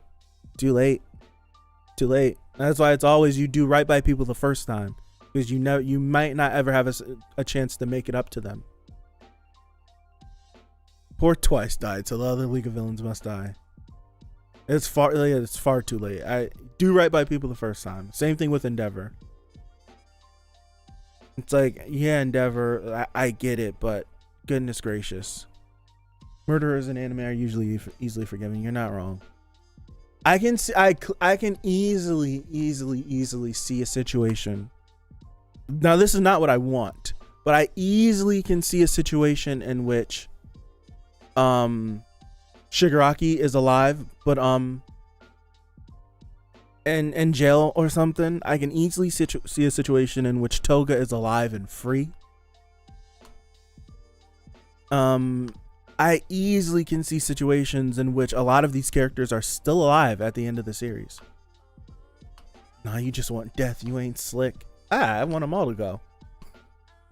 too late. That's why it's always you do right by people the first time, because you might not ever have a chance to make it up to them. Poor Twice died, so the other League of Villains must die. It's far too late. I do right by people the first time. Same thing with Endeavor. It's like, yeah, Endeavor, I get it, but goodness gracious. Murderers in anime are usually easily forgiven. You're not wrong. I can easily see a situation. Now, this is not what I want, but I easily can see a situation in which Shigaraki is alive, but in jail or something. I can easily see a situation in which Toga is alive and free. I easily can see situations in which a lot of these characters are still alive at the end of the series. Nah, you just want death. You ain't slick. I want them all to go.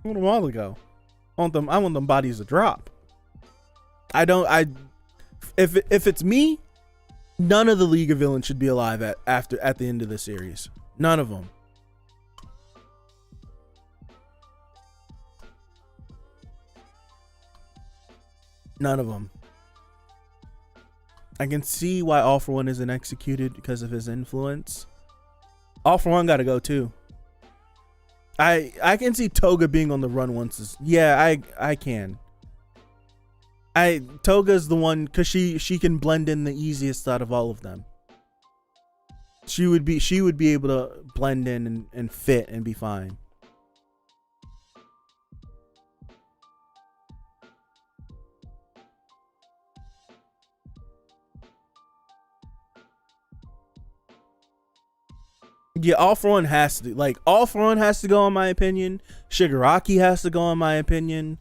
I want them bodies to drop. If it's me, none of the League of Villains should be alive at the end of the series. None of them. None of them. I can see why All For One isn't executed because of his influence. All For One gotta go too. I can see Toga being on the run once. Yeah, I can. Toga's the one because she can blend in the easiest out of all of them. She would be able to blend in and fit and be fine. Yeah, All For One has to go in my opinion. Shigaraki has to go in my opinion.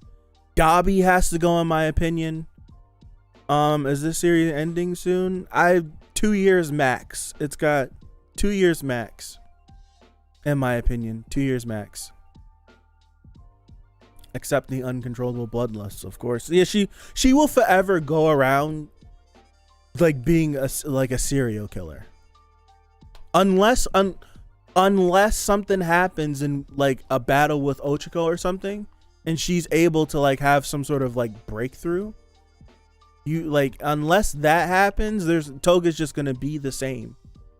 Dabi has to go in my opinion. Is this series ending soon? 2 years max. It's got 2 years max. In my opinion, 2 years max. Except the uncontrollable bloodlust, of course. Yeah, she will forever go around like being a serial killer, unless something happens in like a battle with Ochako or something, and she's able to like have some sort of like breakthrough. You like, unless that happens, Toga's just gonna be the same,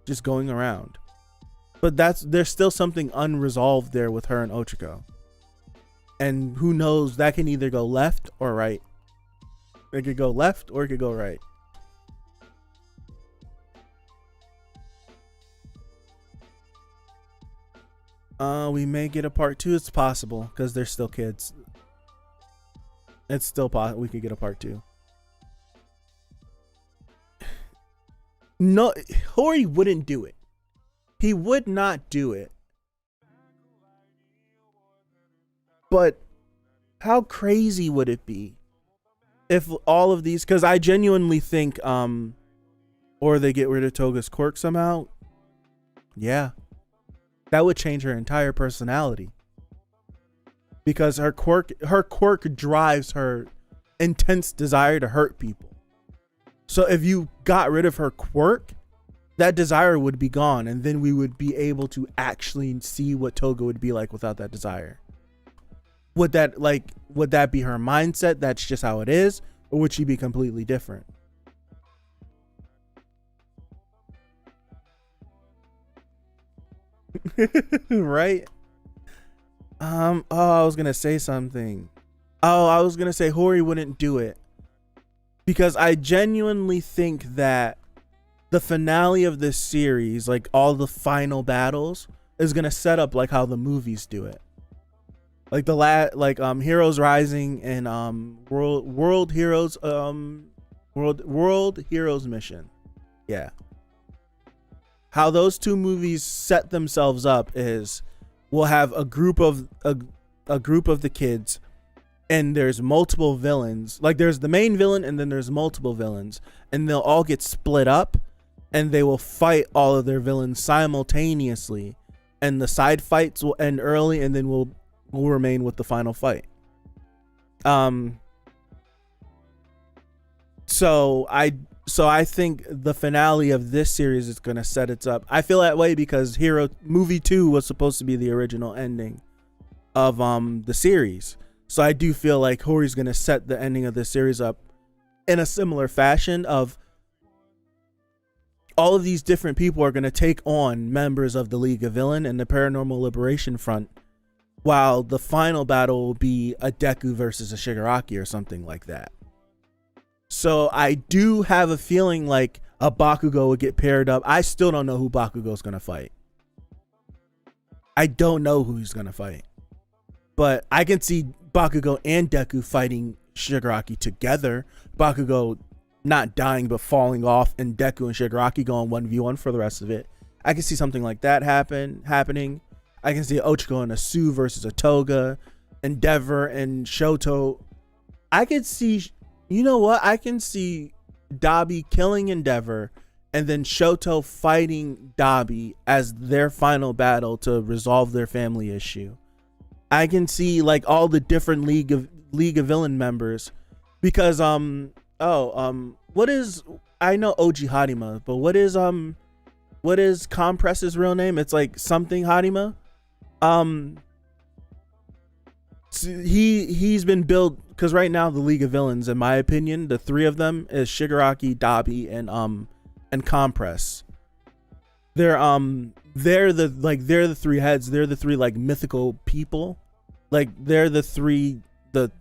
just going around. But there's still something unresolved there with her and Ochako. And who knows, that can either go left or right. It could go left or it could go right. We may get a part 2. It's possible because they're still kids. It's still possible we could get a part 2. No, Hori wouldn't do it. He would not do it. But how crazy would it be if all of these, because I genuinely think or they get rid of Toga's quirk somehow. Yeah. That would change her entire personality. Because her quirk drives her intense desire to hurt people. So if you got rid of her quirk, that desire would be gone, and then we would be able to actually see what Toga would be like without that desire. Would that be her mindset? That's just how it is, or would she be completely different? Right? I was gonna say something. I was gonna say Hori wouldn't do it because I genuinely think that the finale of this series, like all the final battles, is gonna set up like how the movies do it. Like Heroes Rising and World Heroes Mission. Yeah. How those two movies set themselves up is we'll have a group of the kids, and there's multiple villains. Like there's the main villain and then there's multiple villains, and they'll all get split up and they will fight all of their villains simultaneously, and the side fights will end early, and then we'll remain with the final fight. So I think the finale of this series is going to set it up. I feel that way because movie 2 was supposed to be the original ending of the series. So I do feel like Hori's going to set the ending of this series up in a similar fashion of all of these different people are going to take on members of the League of Villain and the Paranormal Liberation Front, while the final battle will be a Deku versus a Shigaraki or something like that. So I do have a feeling like a Bakugo would get paired up. I still don't know who Bakugo's going to fight. I don't know who he's going to fight. But I can see Bakugo and Deku fighting Shigaraki together. Bakugo not dying but falling off, and Deku and Shigaraki going 1v1 for the rest of it. I can see something like that happening. I can see Ochako and a Sue versus a Toga, Endeavor and Shoto. I could see, you know what? I can see Dabi killing Endeavor and then Shoto fighting Dabi as their final battle to resolve their family issue. I can see like all the different League of Villain members, because what is, I know Oji Harima, but what is Compress's real name? It's like something Harima. He's been built, because right now the League of Villains, in my opinion, the three of them is Shigaraki, Dabi, and Compress. They're the three heads. They're the three like mythical people. Like they're the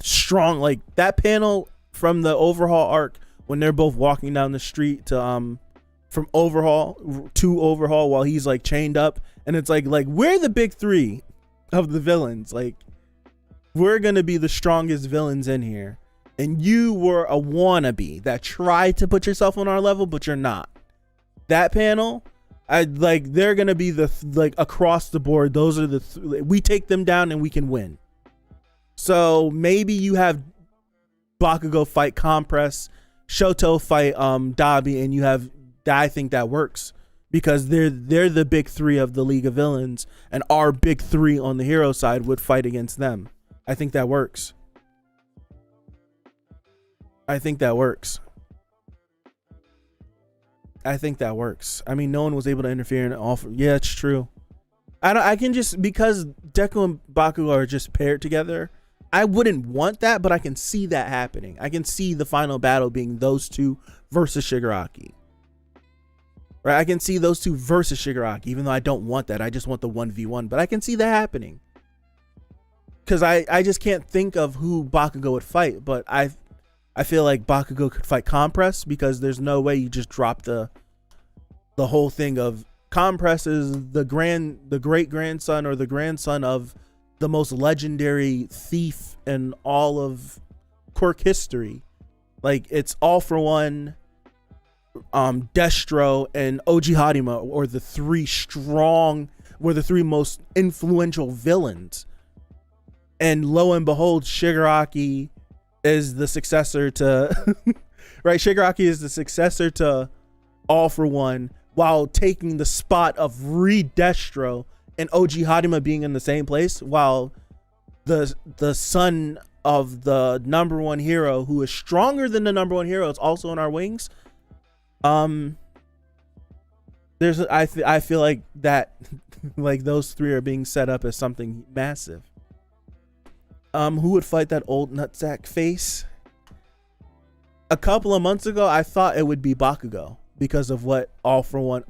strong, like that panel from the Overhaul arc when they're both walking down the street to from Overhaul to Overhaul while he's like chained up, and it's like we're the big three of the villains. Like we're gonna be the strongest villains in here, and you were a wannabe that tried to put yourself on our level, but you're not. That panel, they're gonna be across the board. Those are we take them down and we can win. So maybe you have Bakugo fight Compress, Shoto fight Dabi, and you have, I think that works because they're the big three of the League of Villains, and our big three on the hero side would fight against them. I think that works. I think that works. I mean, no one was able to interfere in all. Yeah, it's true. I can just, because Deku and Bakugo are just paired together, I wouldn't want that, but I can see that happening. I can see the final battle being those two versus Shigaraki. Right? I can see those two versus Shigaraki, even though I don't want that. I just want the 1v1, but I can see that happening. Because I just can't think of who Bakugo would fight, but I feel like Bakugo could fight Compress, because there's no way you just drop the whole thing of Compress is the great grandson or the grandson of the most legendary thief in all of quirk history. Like, it's All For One, Destro, and Oji Harima were the three most influential villains. And lo and behold, Shigaraki is the successor to right? Shigaraki is the successor to All For One, while taking the spot of Destro and Oji Harima being in the same place, while the son of the number one hero, who is stronger than the number one hero, is also in our wings. I feel like that like those three are being set up as something massive. Who would fight that old nutsack face? A couple of months ago, I thought it would be Bakugo, because of what All For One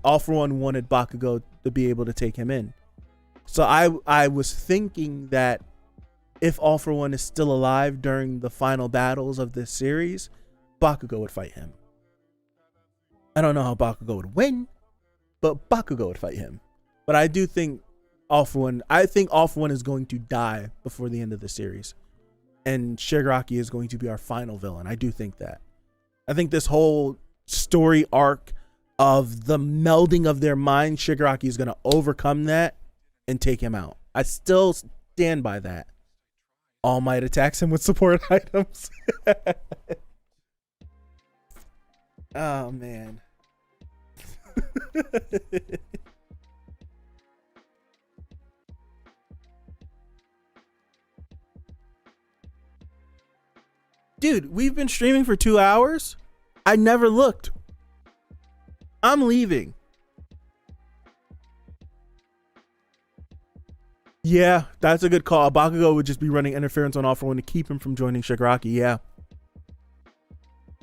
wanted Bakugo to be able to take him in. So I was thinking that if All For One is still alive during the final battles of this series, Bakugo would fight him. I don't know how Bakugo would win, but Bakugo would fight him. But I do think All For One is going to die before the end of the series, and Shigaraki is going to be our final villain. I do think that. I think this whole story arc of the melding of their minds, Shigaraki is going to overcome that and take him out. I still stand by that. All Might attacks him with support items. Oh man. Dude, we've been streaming for 2 hours. I never looked. I'm leaving. Yeah, that's a good call. Bakugo would just be running interference on All For One to keep him from joining Shigaraki. Yeah.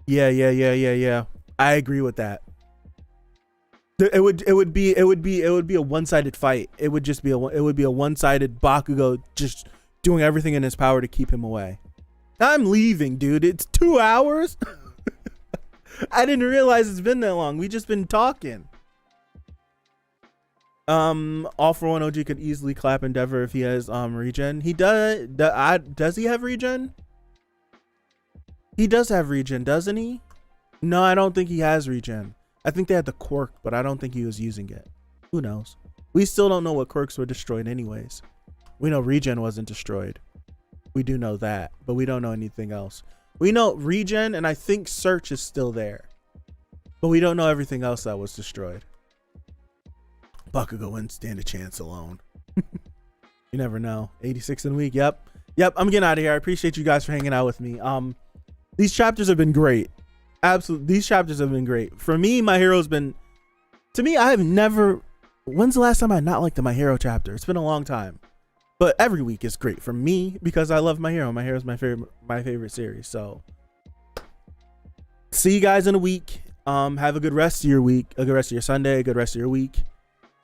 Yeah. I agree with that. It would be a one-sided fight. It would be a one-sided Bakugo just doing everything in his power to keep him away. I'm leaving, dude. It's 2 hours. I didn't realize it's been that long. We just been talking. All For One OG could easily clap Endeavor if he has regen. He does. Does he have regen? He does have regen, doesn't he? No, I don't think he has regen. I think they had the quirk, but I don't think he was using it. Who knows? We still don't know what quirks were destroyed anyways. We know regen wasn't destroyed. We do know that, but we don't know anything else. We know regen, and I think search is still there, but we don't know everything else that was destroyed. Bakugo wouldn't stand a chance alone. You never know. 86 in a week. Yep. I'm getting out of here. I appreciate you guys for hanging out with me. These chapters have been great. Absolutely, these chapters have been great. For me, My Hero's been. To me, I have never. When's the last time I not liked the My Hero chapter? It's been a long time. But every week is great for me because I love My Hero. My Hero is my favorite series. So, see you guys in a week. Have a good rest of your week, a good rest of your Sunday, a good rest of your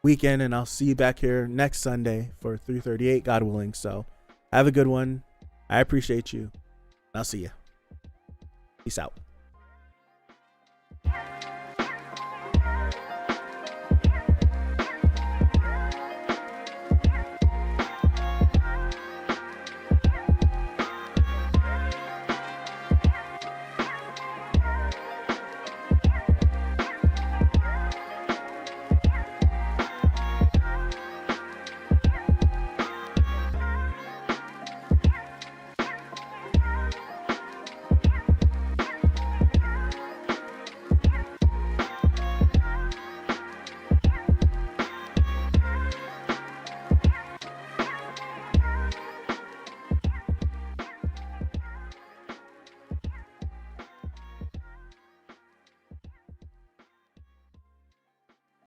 weekend, and I'll see you back here next Sunday for 338, God willing. So, have a good one. I appreciate you. I'll see you. Peace out.